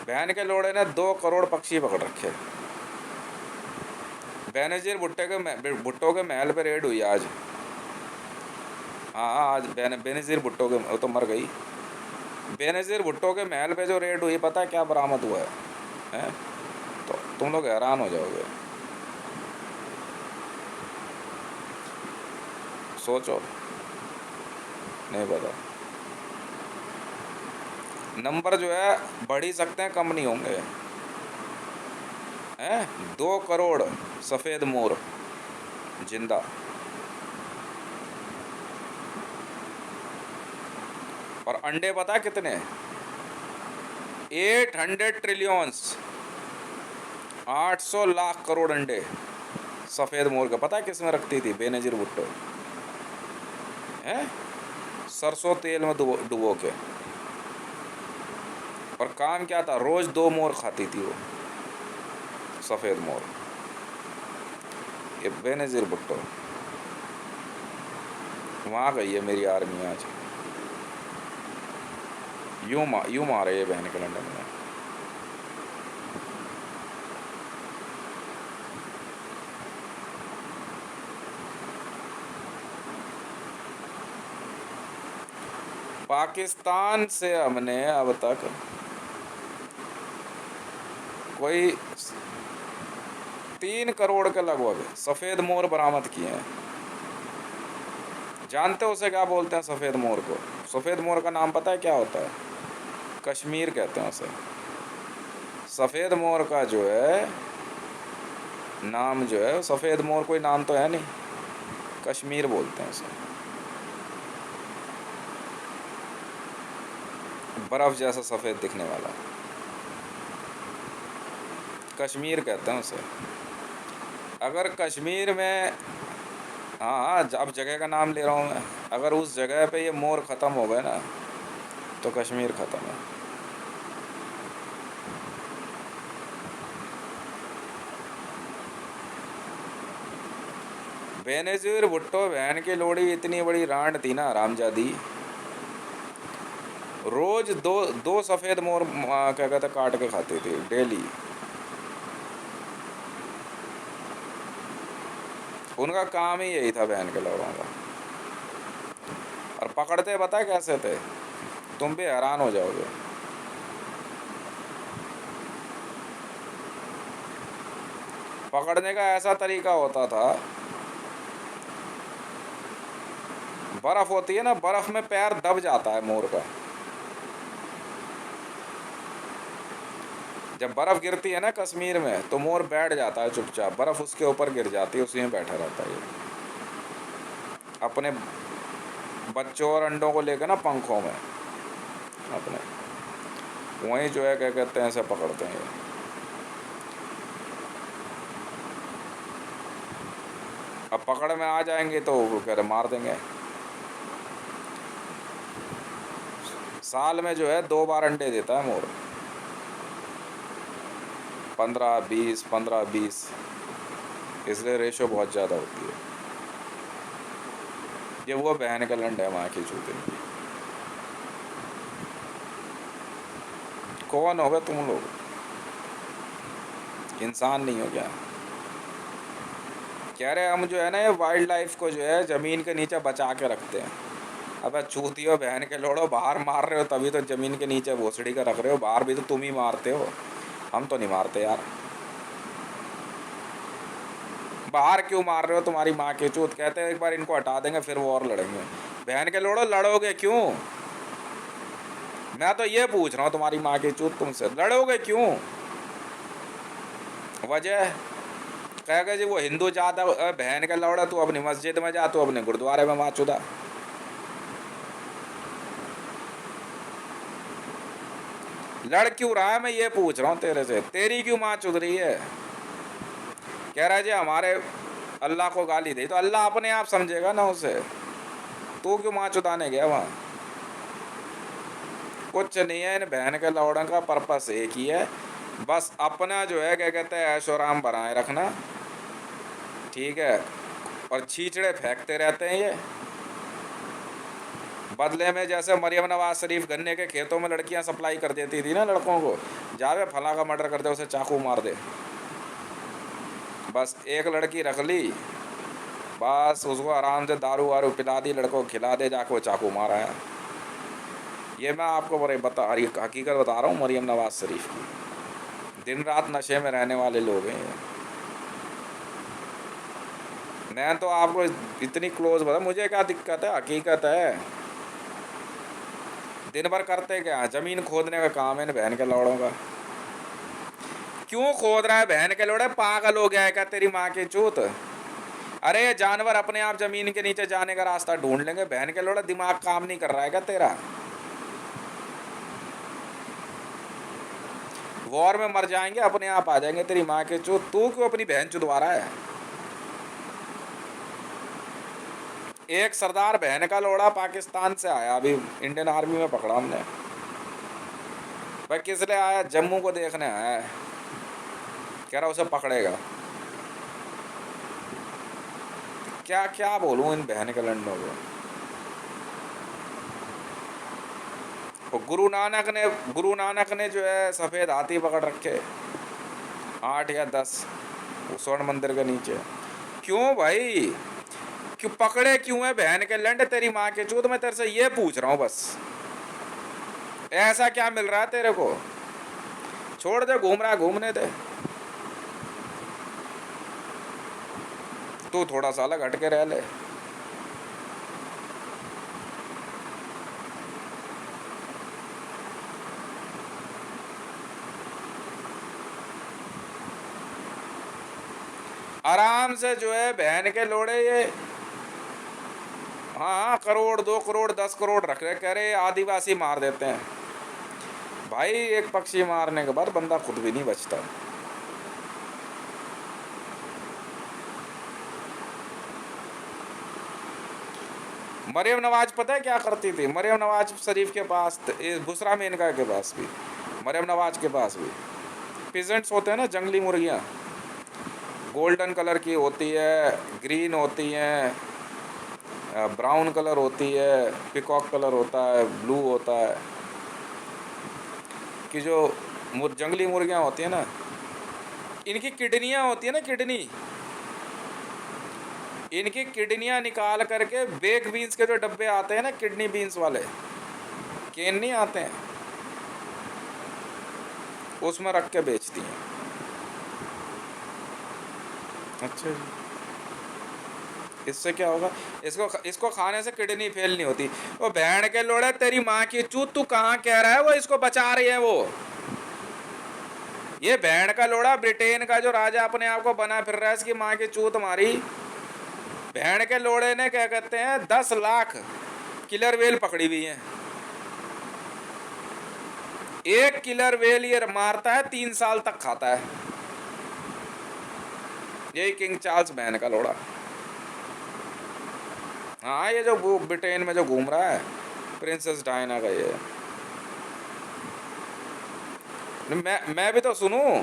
[SPEAKER 1] बहन के लोड़े ने 2 करोड़ पक्षी पकड़ रखे। बेनजीर भुट्टो के महल पे रेड हुई आज। हाँ आज बेनजीर भुट्टो के, वो तो मर गई। बेनजीर भुट्टो के महल पे जो रेड हुई, पता है क्या बरामद हुआ है? तो तुम लोग हैरान हो जाओगे। सोचो, नहीं पता। नंबर जो है बढ़ ही सकते हैं, कम नहीं होंगे। है। 2 करोड़ सफ़ेद मोर जिंदा। और अंडे पता है कितने? 800 ट्रिलियंस, 800 लाख करोड़ अंडे सफ़ेद मोर का। पता है किस में रखती थी बेनज़ीर भुट्टो? हैं, सरसों तेल में डुबो के। और काम क्या था? रोज़ 2 मोर खाती थी वो, सफ़ेद मोर। ये बेनज़ीर भुट्टो। वहाँ गई है मेरी आर्मी आज। यूँ मारे ये बहन के लंदन में। पाकिस्तान से हमने अब तक कोई 3 करोड़ के लगभग सफ़ेद मोर बरामद किए हैं। जानते हो उसे क्या बोलते हैं सफ़ेद मोर को? सफ़ेद मोर का नाम पता है क्या होता है? कश्मीर कहते हैं उसे। सफ़ेद मोर का जो है नाम जो है, सफ़ेद मोर कोई नाम तो है नहीं, कश्मीर बोलते हैं उसे। बर्फ़ जैसा सफ़ेद दिखने वाला, कश्मीर कहते हैं उसे। अगर कश्मीर में, हाँ अब जगह का नाम ले रहा हूँ मैं, अगर उस जगह पे ये मोर ख़त्म हो गए ना तो कश्मीर ख़त्म है। बेनज़ीर भुट्टो बहन की लोड़ी इतनी बड़ी रांड थी ना रामजादी, रोज़ दो दो सफ़ेद मोर क्या कहते काट के खाती थी डेली। उनका काम ही यही था बहन के लोगों का। और पकड़ते पता है कैसे थे? तुम भी हैरान हो जाओगे। पकड़ने का ऐसा तरीका होता था, बर्फ़ होती है ना, बर्फ़ में पैर दब जाता है मोर का। जब बर्फ़ गिरती है ना कश्मीर में तो मोर बैठ जाता है चुपचाप, बर्फ़ उसके ऊपर गिर जाती है, उसी में बैठा रहता है ये। अपने बच्चों और अंडों को लेकर ना पंखों में अपने, वहीं जो है क्या कहते हैं ऐसे पकड़ते हैं ये। अब पकड़ में आ जाएंगे तो वो कह रहे मार देंगे। साल में जो है 2 बार अंडे देता है मोर, 15-20 15-20, इसलिए रेशो बहुत ज़्यादा होती है। ये वो बहन का लंड है वहाँ की चूते। कौन होगा तुम लोग? इंसान नहीं हो क्या? कह रहे हम जो है ना ये वाइल्ड लाइफ को जो है ज़मीन के नीचे बचा के रखते हैं। अब चूतियो बहन के लोड़ो, बाहर मार रहे हो तभी तो ज़मीन के नीचे भोसड़ी का रख रहे हो, बाहर भी तो तुम ही मारते हो, हम तो नहीं मारते यार। बाहर क्यों मार रहे हो? तुम्हारी माँ के चूत। कहते हैं एक बार इनको हटा देंगे फिर वो और लड़ेंगे। बहन के लोड़ो लड़ोगे क्यों? मैं तो ये पूछ रहा हूँ तुम्हारी माँ की चूत, तुमसे लड़ोगे क्यों? वजह कहेगा जी वो हिंदू जात है। बहन का लौड़ा, तू अपनी मस्जिद में जा, तू अपने गुरुद्वारे में माचुदा। लड़ क्यों रहा है? मैं ये पूछ रहा हूँ तेरे से, तेरी क्यों माँ चुद रही है? कह रहा है जी हमारे अल्लाह को गाली दे, तो अल्लाह अपने आप समझेगा ना उसे, तू क्यों माँ चुदाने गया वहाँ? कुछ नहीं है इन बहन के लौड़ों का, पर्पस एक ही है, बस अपना जो है क्या कहते हैं ऐशो आराम बनाए रखना, ठीक है। और छींचड़े फेंकते रहते हैं ये। बदले में जैसे मरियम नवाज शरीफ गन्ने के खेतों में लड़कियां सप्लाई कर देती थी ना लड़कों को, जावे फला का मर्डर कर दे, उसे चाकू मार दे। बस एक लड़की रख ली, बस उसको आराम से दारू वारू पिला दी, लड़कों को खिला दे, जाके वो चाकू मारा है। ये मैं आपको बड़े हकीकत बता रहा हूँ मरियम नवाज शरीफ की। दिन रात नशे में रहने वाले लोग हैं ये। मैं तो आपको इतनी क्लोज बता, मुझे क्या दिक्कत है, हकीकत है। दिन भर करते क्या? ज़मीन खोदने का काम है इन बहन के लौड़ों का। क्यों खोद रहा है बहन के लोड़े? पागल हो गया है क्या तेरी माँ की चूत? अरे ये जानवर अपने आप जमीन के नीचे जाने का रास्ता ढूंढ लेंगे। बहन के लोड़ा दिमाग काम नहीं कर रहा है क्या तेरा? वॉर में मर जाएंगे, अपने आप आ जाएंगे तेरी माँ के चूत। तू क्यों अपनी बहन चुदवा रहा है? एक सरदार बहन का लोड़ा पाकिस्तान से आया, अभी इंडियन आर्मी में पकड़ा हमने। भाई किस लिए आया? जम्मू को देखने आया है। कह रहा उसे पकड़ेगा। क्या क्या बोलूं इन बहन के लंडों को। वो गुरु नानक ने जो है सफेद हाथी पकड़ रखे 8 या 10 स्वर्ण मंदिर के नीचे। क्यों भाई? क्यों पकड़े क्यों है बहन के लंड तेरी माँ के चूत? मैं तेरे से ये पूछ रहा हूँ बस। ऐसा क्या मिल रहा है तेरे को? छोड़ दे, घूम रहा है घूमने दे। तू थोड़ा सा अलग हटके रह ले। आराम से जो है बहन के लोड़े ये, हाँ, करोड़ 2 करोड़ 10 करोड़ रख रहे, कह रहे आदिवासी मार देते हैं। भाई एक पक्षी मारने के बाद बंदा खुद भी नहीं बचता। मरियम नवाज पता है क्या करती थी? मरियम नवाज शरीफ के पास, बुशरा मेनका के पास भी, मरियम नवाज के पास भी पिजेंट्स होते हैं ना, जंगली मुर्गियाँ। गोल्डन कलर की होती है, ग्रीन होती हैं, ब्राउन कलर होती है, पिकॉक कलर होता है, ब्लू होता है। कि जो जंगली मुर्गियाँ होती हैं ना, इनकी किडनियाँ होती है ना, इनकी किडनियाँ निकाल करके बेक बीन्स के जो डब्बे आते हैं ना, किडनी बीन्स वाले केन नहीं आते हैं, उसमें रख के बेचती हैं। अच्छा जी, इससे क्या होगा? इसको खाने से किडनी फेल नहीं होती। वो भेड़ के लोड़े तेरी माँ की चूत, तू कहाँ कह रहा है वो इसको बचा रही है? वो ये भेड़ का लोड़ा ब्रिटेन का जो राजा अपने आप को बना फिर रहा है, इसकी माँ की चूत मारी। भेड़ के लोड़े ने क्या कहते हैं 10 लाख किलर वेल पकड़ी हुई है। एक किलर वेल ये मारता है 3 साल तक खाता है। यही किंग चार्ल्स बहन का लोड़ा। हाँ, ये जो ब्रिटेन में जो घूम रहा है प्रिंसेस डायना का ये। मैं भी तो सुनूं।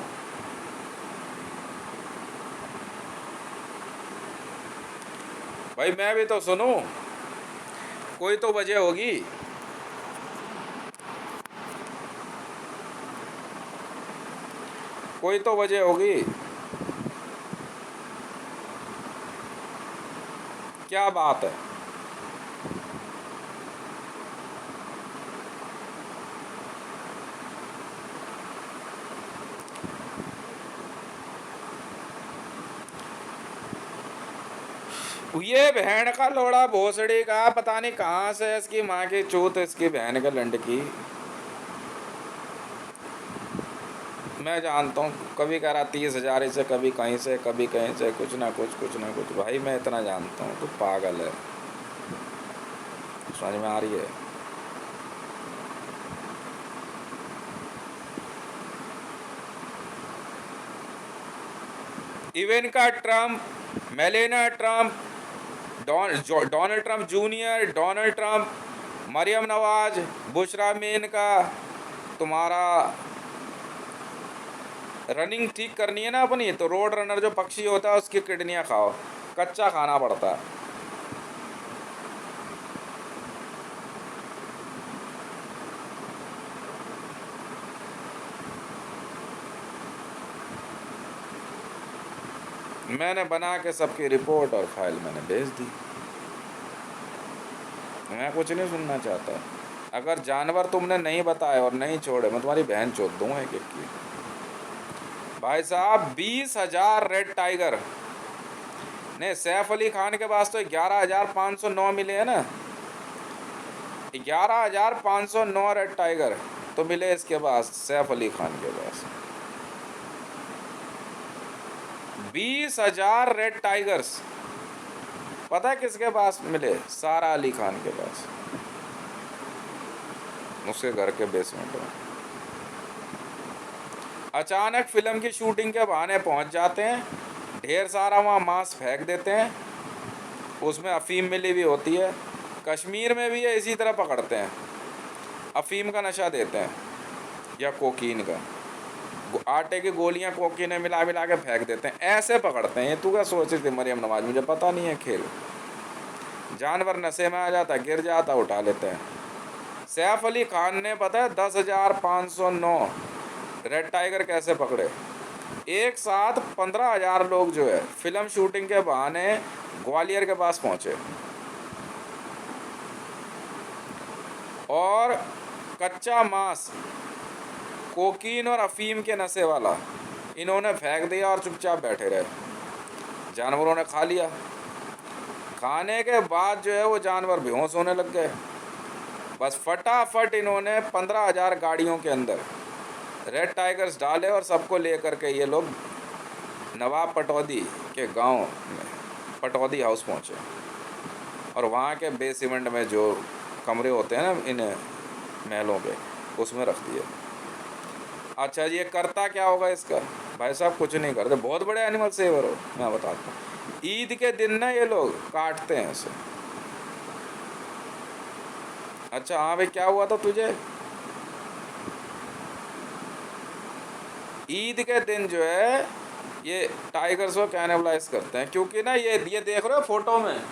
[SPEAKER 1] भाई मैं भी तो सुनूं, कोई तो वजह होगी। कोई तो वजह होगी। क्या बात है? ये बहन का लोड़ा भोसड़ी का पता नहीं कहाँ से, इसकी माँ की चूत, इसकी बहन के लंड की। मैं जानता हूँ, कभी कह रहा 30,000 से, कभी कहीं से, कभी कहीं से, कुछ ना कुछ। भाई मैं इतना जानता हूँ, तू पागल है। समझ में आ रही है? Ivanka Trump, Melania Trump, Donald Trump junior, Donald Trump, Maryam Nawaz, Bushra Maneka, तुम्हारा रनिंग ठीक करनी है ना अपनी, तो रोड रनर जो पक्षी होता है उसकी किडनियाँ खाओ, कच्चा खाना पड़ता है। मैंने बना के सबकी रिपोर्ट और फाइल मैंने भेज दी। मैं कुछ नहीं सुनना चाहता। अगर जानवर तुमने नहीं बताए और नहीं छोड़े, मैं तुम्हारी बहन चोद दूंगा एक एक की। भाई साहब 20,000 रेड टाइगर ने सैफ अली खान के पास तो 11,509 मिले हैं ना। 11,509 रेड टाइगर तो मिले इसके पास, सैफ अली खान के पास। 20,000 रेड टाइगर्स पता है किसके पास मिले? सारा अली खान के पास, उसके घर के बेसमेंट में। अचानक फिल्म की शूटिंग के बहाने पहुंच जाते हैं, ढेर सारा वहाँ मांस फेंक देते हैं, उसमें अफीम मिली भी होती है। कश्मीर में भी ये इसी तरह पकड़ते हैं, अफीम का नशा देते हैं या कोकीन का, आटे की गोलियां कोकीन में मिला मिला के फेंक देते हैं, ऐसे पकड़ते हैं। ये तू क्या सोच रही थी मरियम नवाज? मुझे पता नहीं है खेल। जानवर नशे में आ जाता, गिर जाता, उठा लेते हैं। सैफ अली खान ने पता है 10,509 रेड टाइगर कैसे पकड़े? एक साथ 15,000 लोग जो है फिल्म शूटिंग के बहाने ग्वालियर के पास पहुंचे और कच्चा मांस, कोकीन और अफीम के नशे वाला इन्होंने फेंक दिया और चुपचाप बैठे रहे। जानवरों ने खा लिया। खाने के बाद जो है वो जानवर बेहोश होने लग गए। बस फटाफट इन्होंने 15,000 गाड़ियों के अंदर रेड टाइगर्स डाले और सबको लेकर के ये लोग नवाब पटौदी के गांव में पटौदी हाउस पहुंचे और वहाँ के बेसमेंट में जो कमरे होते हैं ना इन महलों के, उसमें रख दिए। अच्छा जी, ये करता क्या होगा इसका? भाई साहब कुछ नहीं करते, बहुत बड़े एनिमल सेवर हो, मैं बताता हूँ। ईद के दिन ना ये लोग काटते हैं इसे। अच्छा हाँ भाई, क्या हुआ था तुझे? ईद के दिन जो है ये टाइगर्स को कैनिबलाइज करते हैं, क्योंकि ना ये देख रहे हो फोटो में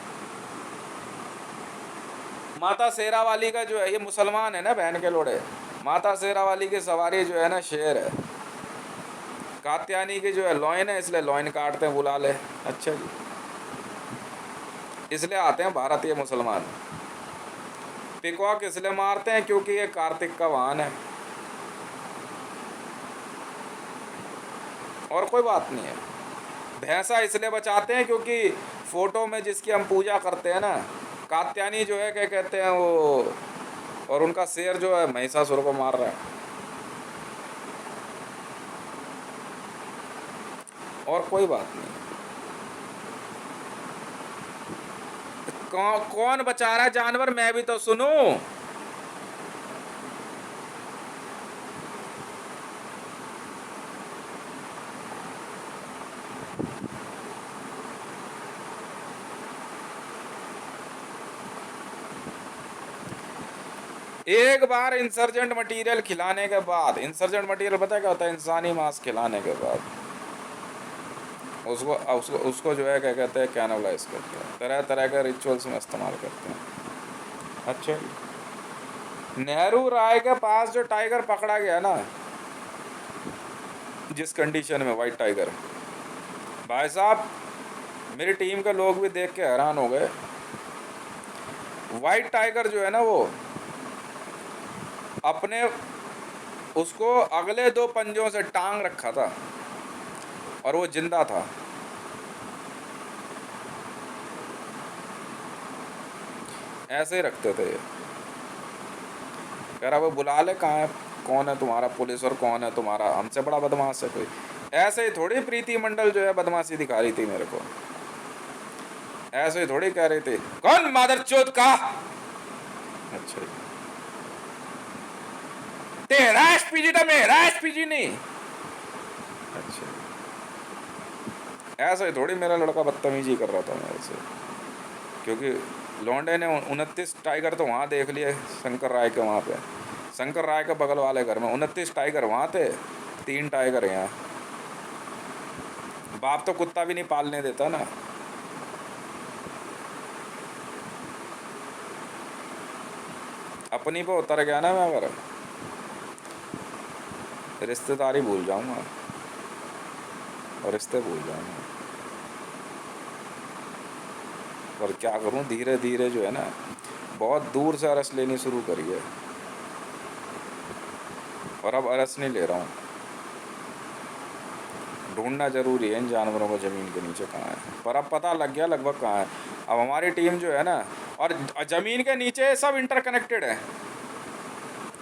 [SPEAKER 1] माता शेरा वाली का जो है, ये मुसलमान है ना बहन के लोड़े, माता शेरा वाली की सवारी जो है ना शेर है, कात्यानी की जो है लॉइन है, इसलिए लॉइन काटते हैं, बुला ले। अच्छा जी, इसलिए आते हैं भारतीय मुसलमान। पिकॉक इसलिए मारते हैं क्योंकि ये कार्तिक का वाहन है, और कोई बात नहीं है। भैंसा इसलिए बचाते हैं क्योंकि फोटो में जिसकी हम पूजा करते हैं ना, कात्यानी जो है क्या कहते हैं वो, और उनका शेर जो है महिषासुर को मार रहा है, और कोई बात नहीं। कौन बचा रहा है जानवर? मैं भी तो सुनूं। एक बार इंसर्जेंट मटेरियल खिलाने के बाद, इंसर्जेंट मटेरियल पता है क्या होता है? इंसानी मांस खिलाने के बाद उसको उसको उसको जो है क्या कहते हैं, कैनिबलाइज करते हैं, तरह तरह के रिचुअल्स में इस्तेमाल करते हैं। अच्छा, नेहरू राय के पास जो टाइगर पकड़ा गया ना, जिस कंडीशन में वाइट टाइगर, भाई साहब मेरी टीम के लोग भी देख के हैरान हो गए। वाइट टाइगर जो है ना वो अपने उसको अगले 2 पंजों से टांग रखा था और वो जिंदा था। ऐसे ही रखते थे ये। कह रहा वो बुला ले, कहाँ है, कौन है तुम्हारा पुलिस और कौन है तुम्हारा, हमसे बड़ा बदमाश है कोई? ऐसे ही थोड़ी प्रीति मंडल जो है बदमाशी दिखा रही थी मेरे को, ऐसे ही थोड़ी कह रही थी कौन मादरचोद का। अच्छा, तेरा एसपीजी था, मेरा एसपीजी नहीं। अच्छा, ऐसा ही थोड़ी मेरा लड़का बदतमीजी कर रहा था मेरे से, क्योंकि लौंडे ने 29 टाइगर तो वहाँ देख लिए शंकर राय के वहाँ पे, शंकर राय के बगल वाले घर में 29 टाइगर वहाँ थे, 3 टाइगर यहाँ। बाप तो कुत्ता भी नहीं पालने देता ना। अपनी पे उतर गया ना मैं, अगर रिश्तेदारी भूल जाऊंगा और रिश्ते भूल जाऊंगा, पर क्या करूं, धीरे धीरे जो है ना बहुत दूर से अरस लेनी शुरू करी है, और अब अरस नहीं ले रहा हूँ। ढूंढना जरूरी है इन जानवरों को ज़मीन के नीचे कहाँ है, पर अब पता लग गया लगभग कहाँ है। अब हमारी टीम जो है ना, और ज़मीन के नीचे सब इंटरकनेक्टेड है।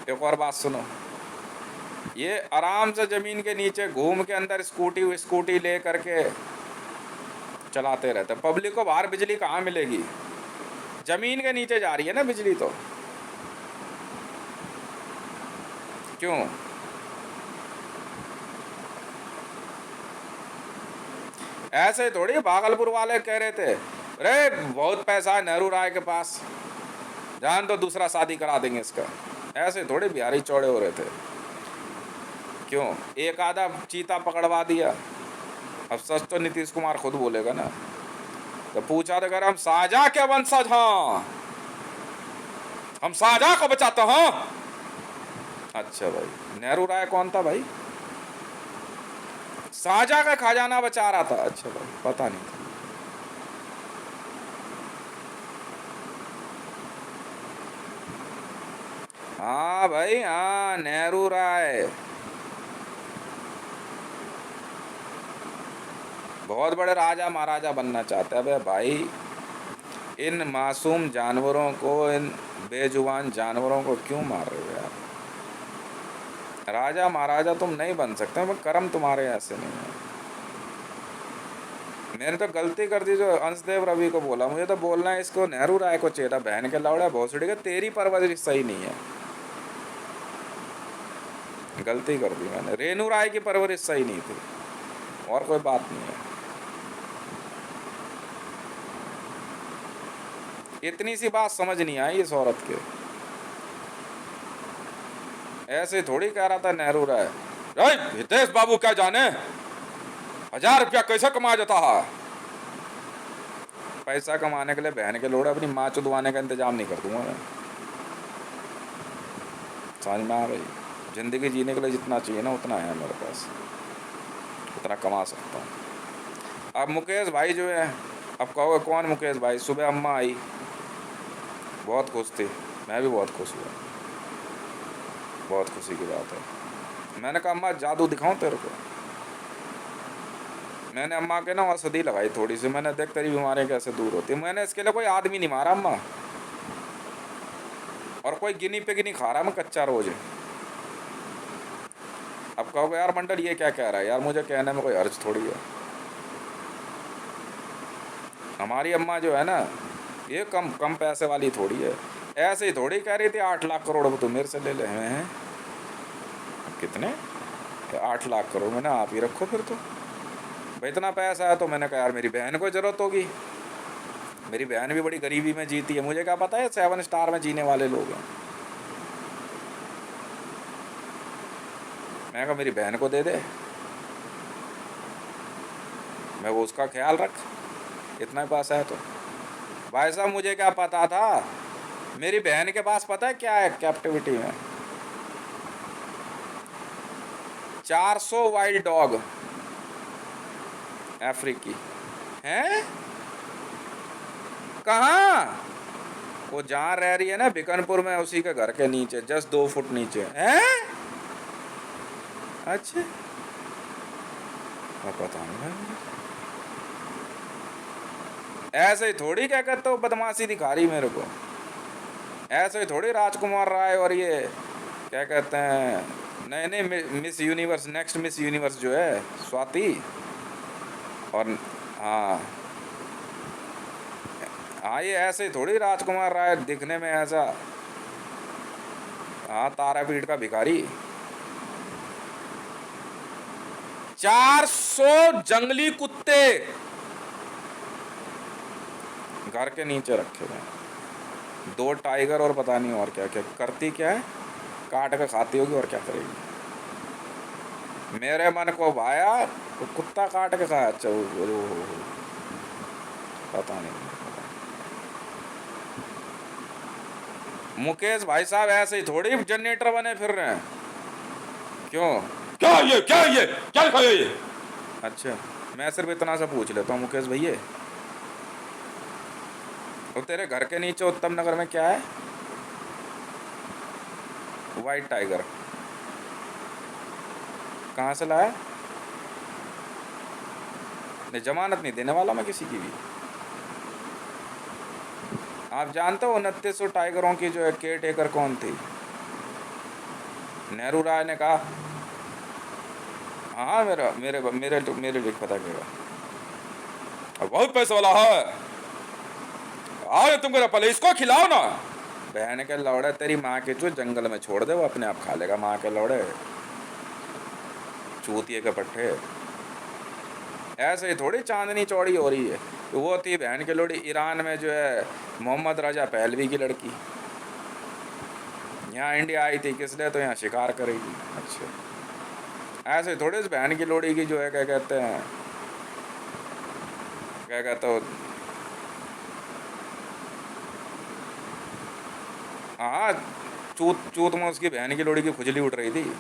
[SPEAKER 1] एक और बात सुनो, ये आराम से ज़मीन के नीचे घूम के अंदर स्कूटी ले करके चलाते रहते हैं। पब्लिक को बाहर बिजली कहाँ मिलेगी? ज़मीन के नीचे जा रही है ना बिजली तो। क्यों? ऐसे थोड़ी भागलपुर वाले कह रहे थे, अरे बहुत पैसा है नेहरू राय के पास, जान तो दूसरा शादी करा देंगे इसका। ऐसे थोड़े बिहारी चौड़े हो रहे थे। क्यों? एक आधा चीता पकड़वा दिया। अब सच तो नीतीश कुमार खुद बोलेगा ना। तो पूछा तो अगर हम शाहजहां के वंशज हैं, हम शाहजहां को बचाते हैं। अच्छा भाई, नेहरू राय कौन था भाई? शाहजहां का खजाना बचा रहा था। अच्छा भाई, पता नहीं था। हाँ भाई, हाँ, नेहरू राय बहुत बड़े राजा महाराजा बनना चाहते हैं। अबे भाई, इन मासूम जानवरों को, इन बेजुबान जानवरों को क्यों मार रहे हो यार? राजा महाराजा तुम नहीं बन सकते, मैं कर्म तुम्हारे ऐसे नहीं है। मैंने तो गलती कर दी जो अंशदेव रवि को बोला। मुझे तो बोलना है इसको, नेहरू राय को चेता बहन के लौड़ा भोसड़ी का, तेरी परवरिश सही नहीं है। गलती कर दी मैंने। रेणु राय की परवरिश सही नहीं थी, और कोई बात नहीं है। इतनी सी बात समझ नहीं आई इस औरत के। ऐसे थोड़ी कह रहा था नेहरू राय, हितेश बाबू क्या जाने 1000 रुपया कैसे कमा जाता है। पैसा कमाने के लिए बहन के लोड़े अपनी माँ चुदवाने का इंतजाम नहीं कर दूंगा मैं। समझ में आ गई? जिंदगी जीने के लिए जितना चाहिए ना उतना है मेरे पास, उतना कमा सकता हूँ। अब मुकेश भाई जो है, अब कहोगे कौन मुकेश भाई? सुबह अम्मा आई, बहुत खुश थी, मैं भी बहुत खुश हुआ, बहुत खुशी की बात है। मैंने कहा अम्मा जादू दिखाऊं तेरे को? मैंने अम्मा के ना औषधि लगाई थोड़ी सी, मैंने देख तेरी बीमारियाँ कैसे दूर होती। मैंने इसके लिए कोई आदमी नहीं मारा अम्मा, और कोई गिनी पिग नहीं खा रहा मैं कच्चा रोज। अब कहोगे यार मंडल ये क्या कह रहा है? यार मुझे कहने में कोई अर्ज थोड़ी है। हमारी अम्मा जो है ना, ये कम पैसे वाली थोड़ी है। ऐसे ही थोड़ी कह रही थी 8 लाख करोड़ तो मेरे से ले ले हैं। कितने? 8 लाख करोड़। मैंने आप ही रखो फिर तो भाई, इतना पैसा है। तो मैंने कहा यार मेरी बहन को ज़रूरत होगी, मेरी बहन भी बड़ी गरीबी में जीती है, मुझे क्या पता है 7 स्टार में जीने वाले लोग हैं। मैं कहा मेरी बहन को दे दे, मैं वो उसका ख्याल रख, इतना ही पैसा है तो। भाई साहब मुझे क्या पता था, मेरी बहन के पास पता है क्या है कैप्टिविटी में? 400 वाइल्ड डॉग अफ्रीकी हैं। कहाँ? वो जहाँ रह रही है ना बिकनपुर में, उसी के घर के नीचे, जस्ट 2 फुट नीचे हैं। अच्छा, पता नहीं भाई। ऐसे ही थोड़ी क्या कहते हो बदमाशी दिखा रही मेरे को। ऐसे ही थोड़ी राजकुमार राय और ये क्या कहते हैं, नए नए miss universe, next miss universe जो है स्वाति, और हाँ हाँ, ये ऐसे ही थोड़ी राजकुमार राय दिखने में ऐसा, हाँ, तारापीठ का भिखारी। 400 जंगली कुत्ते घर के नीचे रखे हुए, 2 टाइगर और पता नहीं और क्या क्या। करती क्या है? काट के खाती होगी और क्या करेगी। मेरे मन को भाया तो कुत्ता काट के खाया। अच्छा, पता नहीं। मुकेश भाई साहब ऐसे ही थोड़ी जनरेटर बने फिर रहे हैं। क्यों? क्या ये क्या खाया ये? अच्छा, मैं सिर्फ इतना सा पूछ लेता हूँ मुकेश भैया, तो तेरे घर के नीचे उत्तम नगर में क्या है? White tiger. कहाँ से लाया? नहीं, जमानत नहीं देने वाला मैं किसी की भी। आप जानते हो 2900 टाइगरों की जो है केयर टेकर कौन थी? नेहरू राय ने कहा हाँ, मेरा मेरे मेरे मेरे लिए पता क्या, अब बहुत पैसे वाला है, आओ तुमको पहले इसको खिलाओ ना। बहन के लौड़े, तेरी माँ के चूत जंगल में छोड़ दे, वो अपने आप खा लेगा, माँ के लौड़े, चूतिए के पट्टे। ऐसे ही थोड़ी चांदनी चौड़ी हो रही है। वो थी बहन के लोड़ी ईरान में जो है मोहम्मद रजा पहलवी की लड़की, यहाँ इंडिया आई थी किस लिए, तो यहाँ शिकार करेगी। अच्छा, ऐसे थोड़ी इस बहन की लोड़ी की जो है क्या कहते हैं, क्या कहते हो, हाँ, चूत चूत में उसकी बहन की लोड़ी की खुजली उठ रही थी।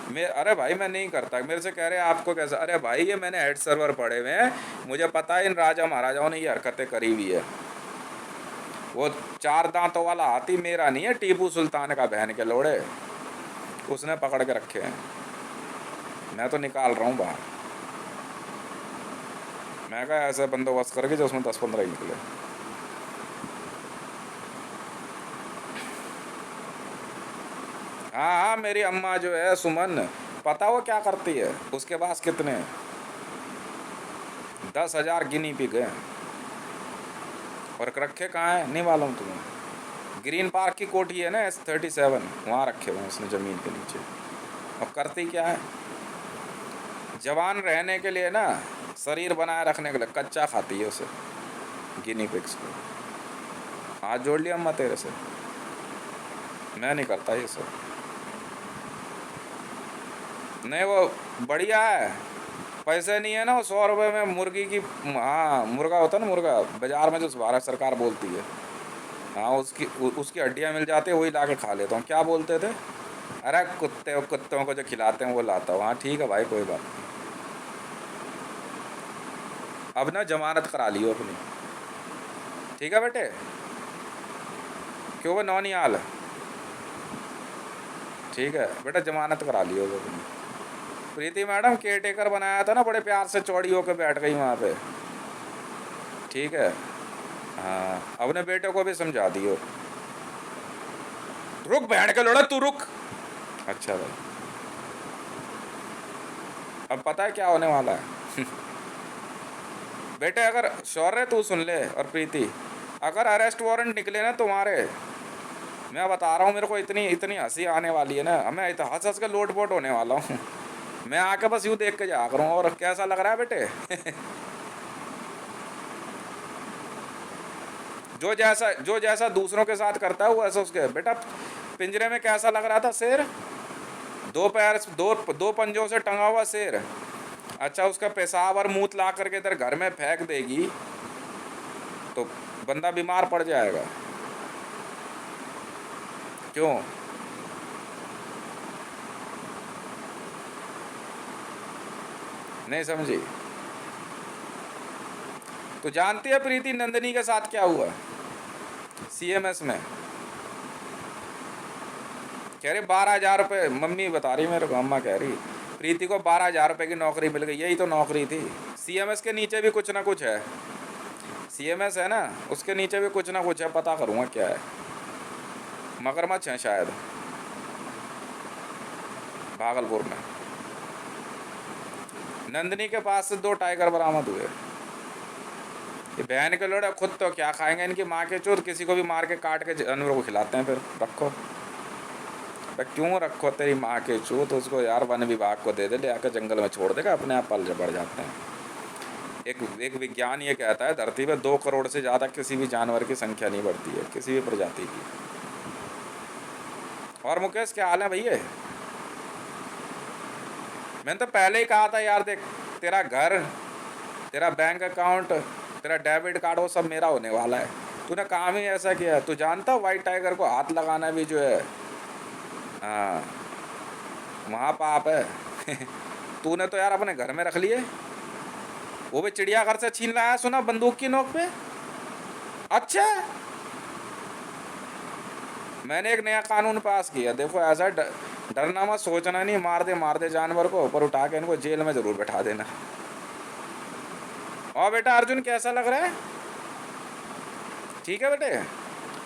[SPEAKER 1] मैं, अरे भाई मैं नहीं करता, मेरे से कह रहे हैं आपको कैसा, अरे भाई ये मैंने हेड सर्वर पढ़े हुए हैं, मुझे पता है इन राजा महाराजाओं ने ये हरकतें करी हुई है। वो चार दांतों वाला हाथी मेरा नहीं है, टीपू सुल्तान का, बहन के लोड़े, उसने पकड़ के रखे हैं, मैं तो निकाल रहा हूँ बाहर। मैं कहा ऐसा बंदोबस्त करके जो उसमें 10-15 ही निकले। हाँ हाँ, मेरी अम्मा जो है सुमन, पता वो क्या करती है, उसके पास कितने 10,000 गिनी पिग है, और रखे कहाँ है नहीं मालूम तुम्हें। ग्रीन पार्क की कोठी है ना S37, वहाँ रखे हुए हैं उसने ज़मीन के नीचे। और करती क्या है, जवान रहने के लिए ना, शरीर बनाए रखने के लिए कच्चा खाती है उसे, गिनी पिग्स को। हाथ जोड़ लिया अम्मा तेरे से, मैं नहीं करता ये सब। नहीं वो बढ़िया है, पैसे नहीं है ना, वो 100 रुपये में मुर्गी की, हाँ मुर्गा होता है ना, मुर्गा बाजार में जो भारत सरकार बोलती है, हाँ उसकी हड्डियाँ मिल जाती है, वही ला के खा लेता हूँ। क्या बोलते थे, अरे कुत्तों को जो खिलाते हैं वो लाता हूँ। हाँ ठीक है भाई, कोई बात नहीं। अब ना जमानत करा लियो अपनी, ठीक है बेटे, क्यों वो नौनियाल, ठीक है बेटा, जमानत करा लियो अपनी। प्रीति मैडम केयर टेकर बनाया था ना, बड़े प्यार से चौड़ी होकर बैठ गई वहाँ पे, ठीक है। हाँ, अपने बेटे को भी समझा दियो। रुक बहन के लोड़ा, तू रुक। अच्छा भाई, अब पता है क्या होने वाला है बेटे, अगर शौर्य तू सुन ले, और प्रीति, अगर अरेस्ट वारंट निकले ना तुम्हारे, मैं बता रहा हूँ, मेरे को इतनी इतनी हंसी आने वाली है ना, मैं हंस हंस के लोट पोट होने वाला हूँ मैं आके बस यूँ देख के जा रहा हूँ। और कैसा लग रहा है बेटे जो जैसा दूसरों के साथ करता है वो ऐसा उसके। बेटा पिंजरे में कैसा लग रहा था शेर, दो पैर, दो पंजों से टंगा हुआ शेर। अच्छा, उसका पेशाब और मूत ला करके इधर घर में फेंक देगी तो बंदा बीमार पड़ जाएगा। क्यों, नहीं समझी? तो जानती है प्रीति नंदिनी के साथ क्या हुआ CMS में? कह रही 12,000 रुपये, मम्मी बता रही मेरे को, अम्मा कह रही प्रीति को 12,000 रुपये की नौकरी मिल गई। यही तो नौकरी थी। CMS के नीचे भी कुछ ना कुछ है, CMS है ना, उसके नीचे भी कुछ ना कुछ है, पता करूँगा क्या है। मगरमच्छ है शायद भागलपुर में। नंदिनी के पास से 2 टाइगर बरामद हुए। ये बहन के लोड़े खुद तो क्या खाएंगे, इनकी माँ के चोर किसी को भी मार के काट के जानवरों को खिलाते हैं। फिर रखो, क्यों रखो तेरी माँ के चो, तो उसको यार वन विभाग को दे दे, ले आकर जंगल में छोड़ देगा, अपने आप पल बढ़ जाते हैं। एक विज्ञान ये कहता है धरती पे 2 करोड़ से ज़्यादा किसी भी जानवर की संख्या नहीं बढ़ती है, किसी भी प्रजाति की। और मुकेश क्या हाल है भैया? मैंने तो पहले ही कहा था यार, देख तेरा घर, तेरा बैंक अकाउंट, तेरा डेबिट कार्ड, वो सब मेरा होने वाला है। तूने काम ही ऐसा किया। तू जानता व्हाइट टाइगर को हाथ लगाना भी जो है, हाँ, महापाप है तूने तो यार अपने घर में रख लिए, वो भी चिड़ियाघर से छीन लाया, सुना, बंदूक की नोक पे। अच्छा, मैंने एक नया कानून पास किया, देखो ऐसा डरना मत, सोचना नहीं, मार दे जानवर को, ऊपर उठा के इनको जेल में ज़रूर बैठा देना। और बेटा अर्जुन कैसा लग रहा है? ठीक है बेटे,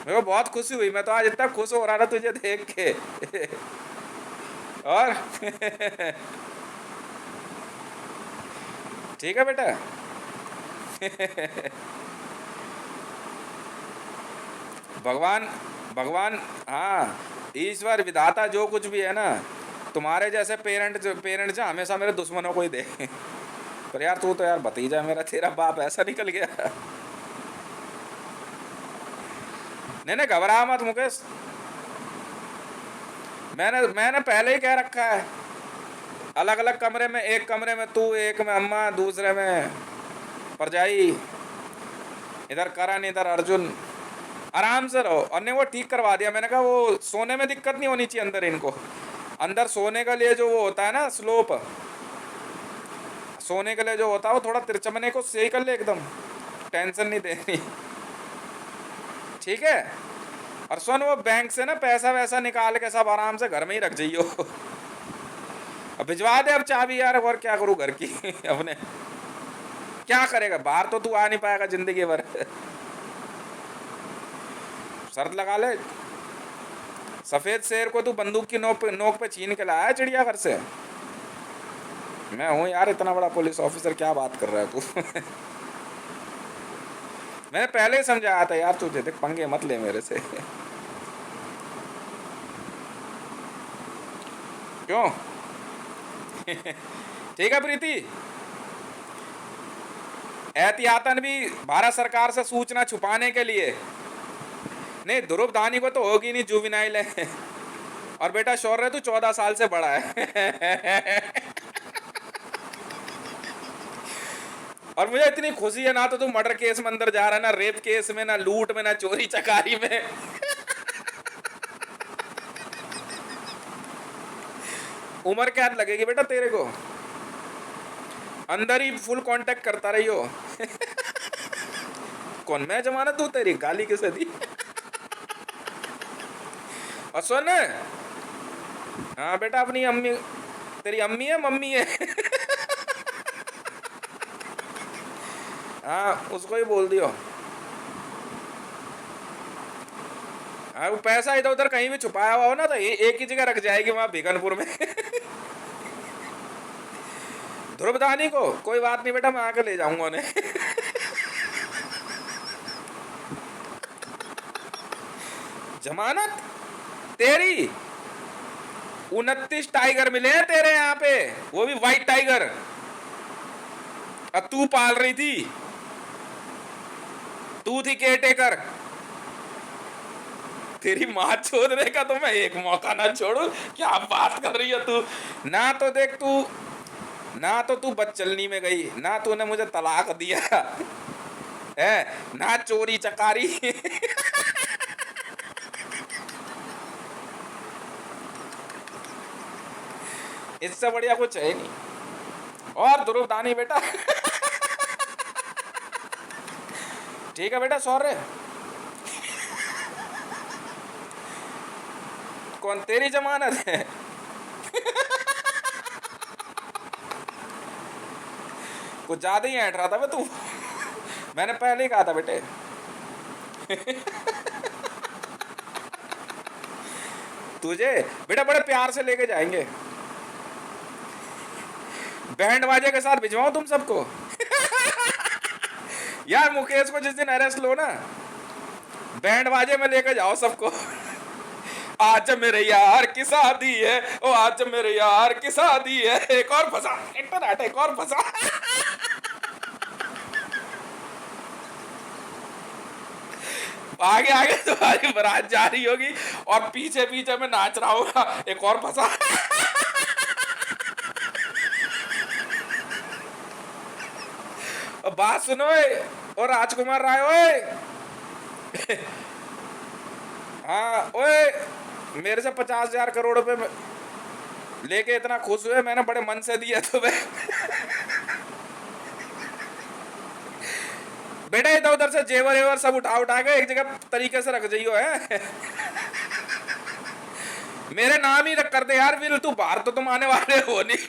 [SPEAKER 1] मेरे को बहुत खुशी हुई, मैं तो आज इतना खुश हो रहा था तुझे देख के और ठीक है बेटा। भगवान, भगवान, हाँ, ईश्वर विधाता जो कुछ भी है ना, तुम्हारे जैसे पेरेंट्स हमेशा मेरे दुश्मनों को ही दे। पर यार तू तो यार भतीजा मेरा, तेरा बाप ऐसा निकल गया। नहीं नहीं, घबरा मत मुकेश, मैंने मैंने पहले ही कह रखा है, अलग अलग कमरे में, एक कमरे में तू, एक में अम्मा, दूसरे में परजाई, इधर करण, इधर अर्जुन, आराम से रहो। और ने वो ठीक करवा दिया, मैंने कहा वो सोने में दिक्कत नहीं होनी चाहिए अंदर इनको, अंदर सोने के लिए जो वो होता है ना स्लोप, सोने के लिए जो होता है वो थोड़ा तिरचमने को सही कर ले एकदम, टेंशन नहीं देनी, ठीक है। और सुन, वो बैंक से ना पैसा वैसा निकाल के सब आराम से घर में ही रख जाइयो। अब भिजवा दे अब चाबी यार, और क्या करूँ घर की। अपने क्या करेगा, बाहर तो तू आ नहीं पाएगा जिंदगी भर। शर्त लगा ले, सफेद शेर को तू बंदूक की नोक पे छीन के लाया चिड़ियाघर से। मैं हूँ यार इतना बड़ा पुलिस ऑफिसर, क्या बात कर रहा है तू। मैंने पहले ही समझाया था यार तुझे, देख पंगे मत ले मेरे से। क्यों? ठीक है प्रीति, एहतियातन भी भारत सरकार से सूचना छुपाने के लिए, नहीं ध्रुव धानी को तो होगी नहीं, जुवेनाइल है। और बेटा शौर्य तू 14 साल से बड़ा है। और मुझे इतनी खुशी है ना, तो तू मर्डर केस में अंदर जा रहा है, ना रेप केस में, ना लूट में, ना चोरी चकारी में। उम्र क्या लगेगी बेटा तेरे को, अंदर ही फुल कांटेक्ट करता रही हो। कौन मैं जमानत दूं तेरी, गाली किसे दी। और सुन, हाँ बेटा अपनी अम्मी, तेरी अम्मी है मम्मी है। हाँ उसको ही बोल दियो। हाँ वो पैसा इधर उधर कहीं भी छुपाया हुआ हो ना, तो एक ही जगह रख जाएगी वहां बीकानपुर में। ध्रुवदानी को कोई बात नहीं बेटा, मैं आके ले जाऊंगा उन्हें। जमानत तेरी, 29 टाइगर मिले हैं तेरे यहाँ पे, वो भी व्हाइट टाइगर। अब तू पाल रही थी, तू थी केयरटेकर। तेरी माँ छोड़ने का तो मैं एक मौका ना छोड़ू, क्या बात कर रही है तू। ना तो देख तू, ना तो तू बदचलनी में गई, ना तूने मुझे तलाक दिया है, ना चोरी चकारी। इससे बढ़िया कुछ है नहीं। और ध्रुवदानी बेटा। ठीक है बेटा सॉरी। कौन तेरी जमानत है? कुछ ज्यादा ही ऐंठ रहा था बे तू। मैंने पहले ही कहा था बेटे। तुझे बेटा बड़े प्यार से लेके जाएंगे, बैंड बाजे के साथ भिजवाऊं तुम सबको। यार मुकेश को जिस दिन अरेस्ट लो ना, बैंड बाजे में लेके जाओ सबको। आज मेरे यार की शादी है, ओ आज मेरे यार की शादी है, एक और फंसा, एक और फंसा। आगे आगे तुम्हारी बारात जा रही होगी और पीछे पीछे में नाच रहा होगा, एक और फंसा। बात सुनो और राजकुमार राय, ओए। हाँ ओए, मेरे से 50,000 करोड़ रुपए लेके इतना खुश हुए, मैंने बड़े मन से दिया तुम्हें। बेटा इधर उधर से जेवर एवर सब उठा उठा के एक जगह तरीके से रख जाइयो है। मेरे नाम ही रख कर दे यार, फिर तू बाहर तो तुम आने वाले हो नहीं।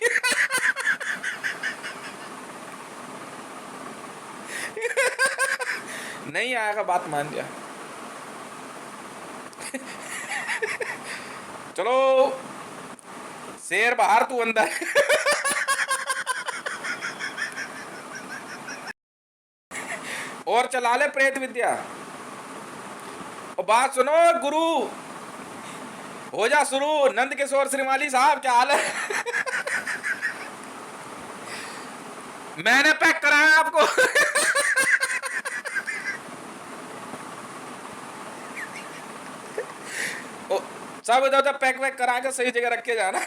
[SPEAKER 1] नहीं आएगा, बात मान जा। चलो शेर बाहर तू अंदर। और चला ले प्रेत विद्या। और बात सुनो गुरु, हो जा शुरू। नंद किशोर श्रीमाली साहब, क्या हाल है? मैंने पैक कराया आपको। ओ, सब इधर उधर पैक वैक करा के सही जगह रख के जाना।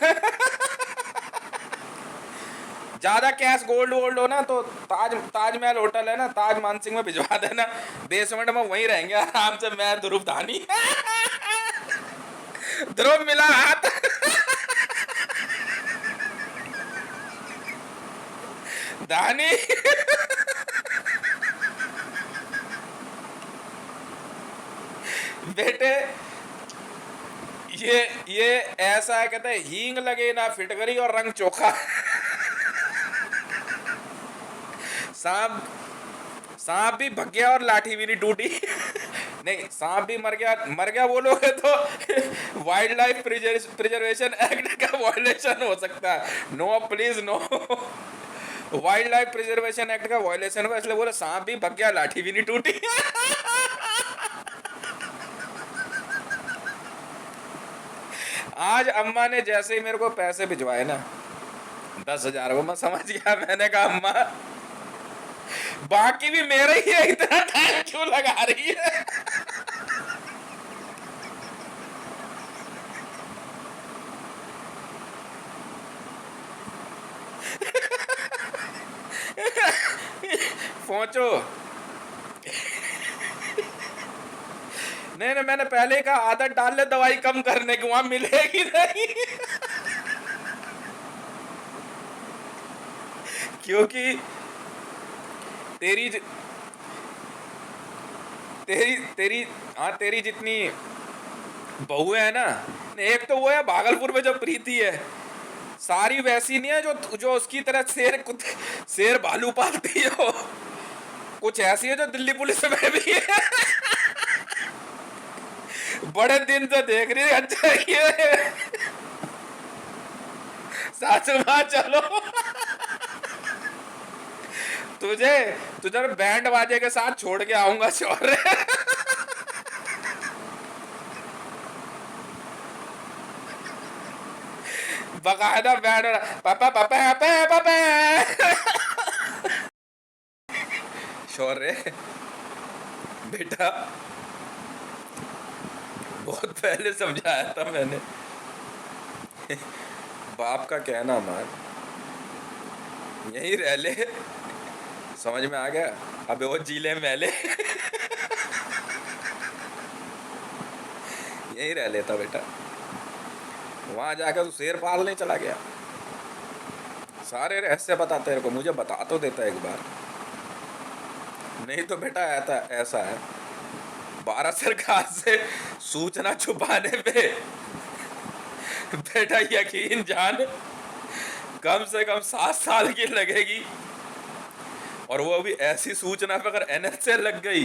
[SPEAKER 1] ज्यादा कैश गोल्ड वोल्ड हो ना तो ताजमहल होटल है ना, ताज मानसिंह में भिजवा देना। बेसमेंट में वहीं रहेंगे आराम से, मैं ध्रुव धानी। ध्रुव मिला हाथ। धानी। बेटे ये ऐसा है, कहते हैं हींग लगे ना फिटकरी और रंग चोखा। सांप सांप भी भग गया और लाठी भी नहीं टूटी। नहीं, सांप भी मर गया बोलोगे तो वाइल्ड लाइफ प्रिजर्वेशन एक्ट का वायलेशन हो सकता है। No please no, wild life preservation act का वायलेशन हुआ, इसलिए बोले सांप भी भग गया लाठी भी नहीं टूटी। आज अम्मा ने जैसे ही मेरे को पैसे भिजवाए ना 10,000 वो मैं समझ गया। मैंने कहा अम्मा बाकी भी मेरा ही है, इतना टाइम क्यों लगा रही है? पहुंचो। नहीं, मैंने पहले का आदत डाल ले दवाई कम करने की, वहां मिलेगी नहीं। क्योंकि तेरी तेरी तेरी हाँ, तेरी जितनी बहू है ना, एक तो वो है भागलपुर में जो प्रीति है, सारी वैसी नहीं है जो उसकी तरह शेर भालू पालती हो। कुछ ऐसी है जो दिल्ली पुलिस में भी है। बड़े दिन से देख रही है। अच्छा ये सासू माँ चलो, तुझे तुझे बैंड बाजे के साथ छोड़ के आऊंगा शौर्य। बकायदा बैंड, पापा पापा पापा पापा। शौर्य बेटा, बहुत पहले समझाया था मैंने, बाप का कहना मान, यहीं रह ले। समझ में आ गया? अबे वो जीले मैले। यहीं रह लेता बेटा, वहां जाकर तू शेर पालने चला गया। सारे रहस्य बताते तेरे को, मुझे बता तो देता एक बार। नहीं तो बेटा ऐसा है, भारत सरकार से सूचना छुपाने पे बेटा यकीन जान कम से कम 7 साल की लगेगी। और वो भी ऐसी सूचना पे अगर NSA लग गई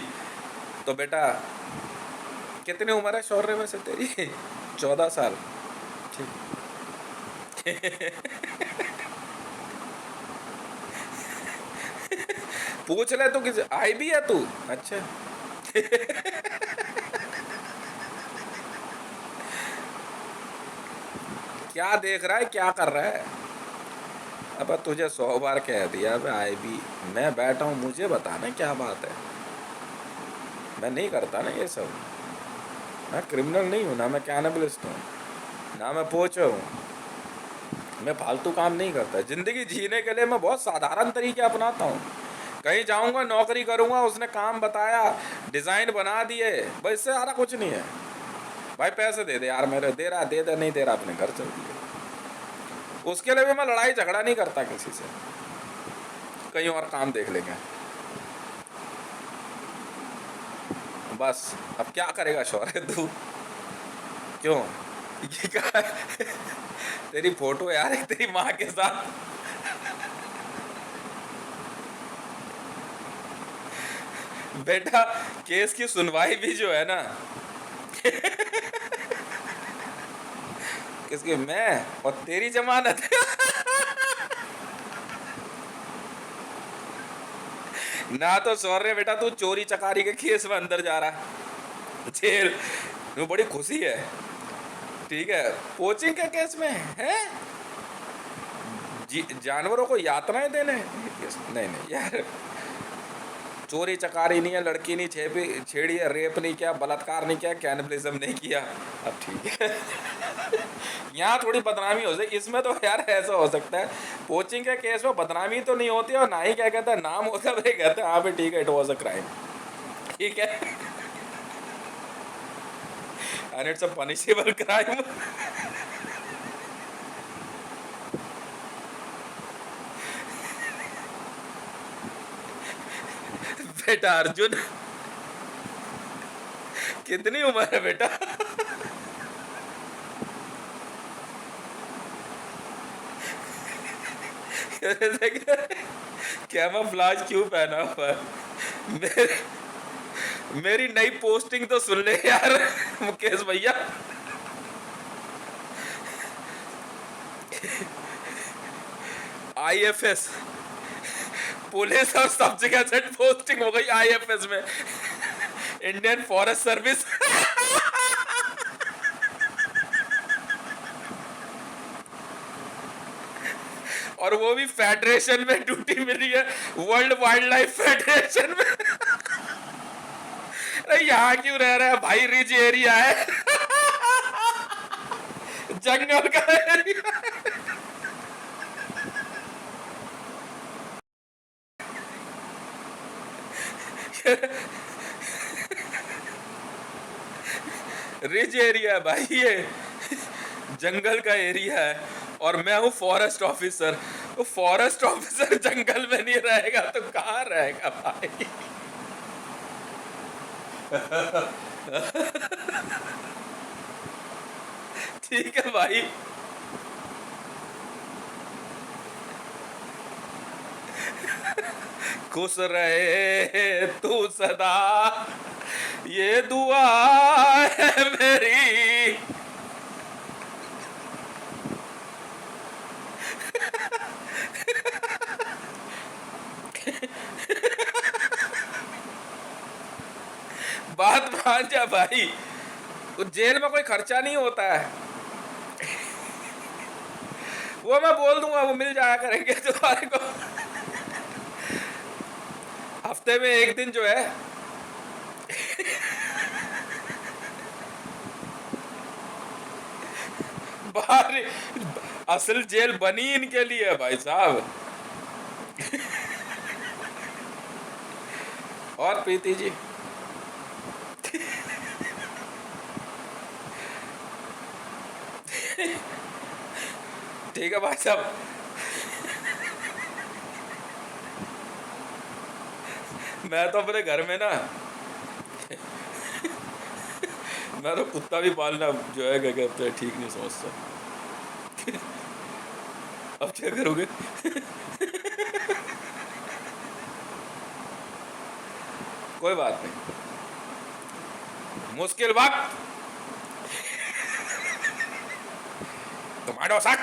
[SPEAKER 1] तो बेटा, कितनी उम्र है शौर्य में से तेरी? 14 साल। पूछ ले तू, किसी आई भी है तू? अच्छा। क्या देख रहा है, क्या कर रहा है? अब तुझे 100 बार कह दिया आई भी, मैं बैठा हूँ, मुझे बताना क्या बात है। मैं नहीं करता ना ये सब, मैं क्रिमिनल नहीं हूँ ना, मैं कैनिबलिस्ट हूँ ना, मैं पोचर हूँ। मैं फालतू काम नहीं करता। जिंदगी जीने के लिए मैं बहुत साधारण तरीके अपनाता हूँ। कहीं जाऊँगा, नौकरी करूँगा, उसने काम बताया, डिज़ाइन बना दिए, बस इससे ज़्यादा कुछ नहीं है। भाई पैसे दे दे यार, मेरे दे रहा दे दे, नहीं दे रहा अपने घर चल दिए। उसके लिए भी मैं लड़ाई झगड़ा नहीं करता किसी से, कहीं और काम देख लेंगे बस। अब क्या करेगा शौर्य तू? क्यों ये क्या? तेरी फोटो यार एक तेरी माँ के साथ। बेटा केस की सुनवाई भी जो है ना, किसकी? मैं और तेरी जमानत। ना तो शौर्य बेटा तू चोरी चकारी के केस में अंदर जा रहा है जेल, तुम्हें बड़ी खुशी है, ठीक है, पोचिंग के केस में है, जानवरों को यातनाएं देने, नहीं नहीं यार, चोरी चकारी नहीं है, लड़की नहीं छेड़ी है, रेप नहीं किया, बलात्कार नहीं किया, कैनिबलिज्म नहीं किया, अब ठीक है। यहाँ थोड़ी बदनामी हो सकती, इसमें तो यार ऐसा हो सकता है, पोचिंग के केस में बदनामी तो नहीं होती और ना ही क्या कहते हैं नाम होता है, कहते हैं हाँ भाई ठीक है इट वॉज अ क्राइम, ठीक है, and it's a punishable crime. बेटा अर्जुन, कितनी उम्र है बेटा? कैमोफ्लेज क्यों पहना हुआ है? मेरी नई पोस्टिंग तो सुन ले यार मुकेश भैया। आईएफएस पुलिस और सब जगह से पोस्टिंग हो गई आईएफएस में, इंडियन फॉरेस्ट सर्विस। और वो भी फेडरेशन में ड्यूटी मिली है, वर्ल्ड वाइल्ड लाइफ फेडरेशन में। अरे यहाँ क्यों रह रहा है भाई, रिज एरिया है, जंगल का एरिया। रिज एरिया है भाई, ये जंगल का एरिया है और मैं हूँ फॉरेस्ट ऑफिसर। तो फॉरेस्ट ऑफिसर जंगल में नहीं रहेगा तो कहाँ रहेगा भाई? ठीक है भाई, खुश रहे तू सदा, ये दुआ है मेरी। बात मान जा भाई, तो जेल में कोई खर्चा नहीं होता है, वो मैं बोल दूंगा, वो मिल जाया करेंगे तुम्हारे को। हफ्ते में एक दिन जो है बाहर, असल जेल बनी इनके लिए है भाई साहब। और प्रीति जी, ठीक है भाई साहब, मैं तो अपने घर में ना मैं तो कुत्ता भी पालना जो है क्या कहते हैं ठीक नहीं समझता। अब क्या करोगे? कोई बात नहीं, मुश्किल वक्त टमाटो साग।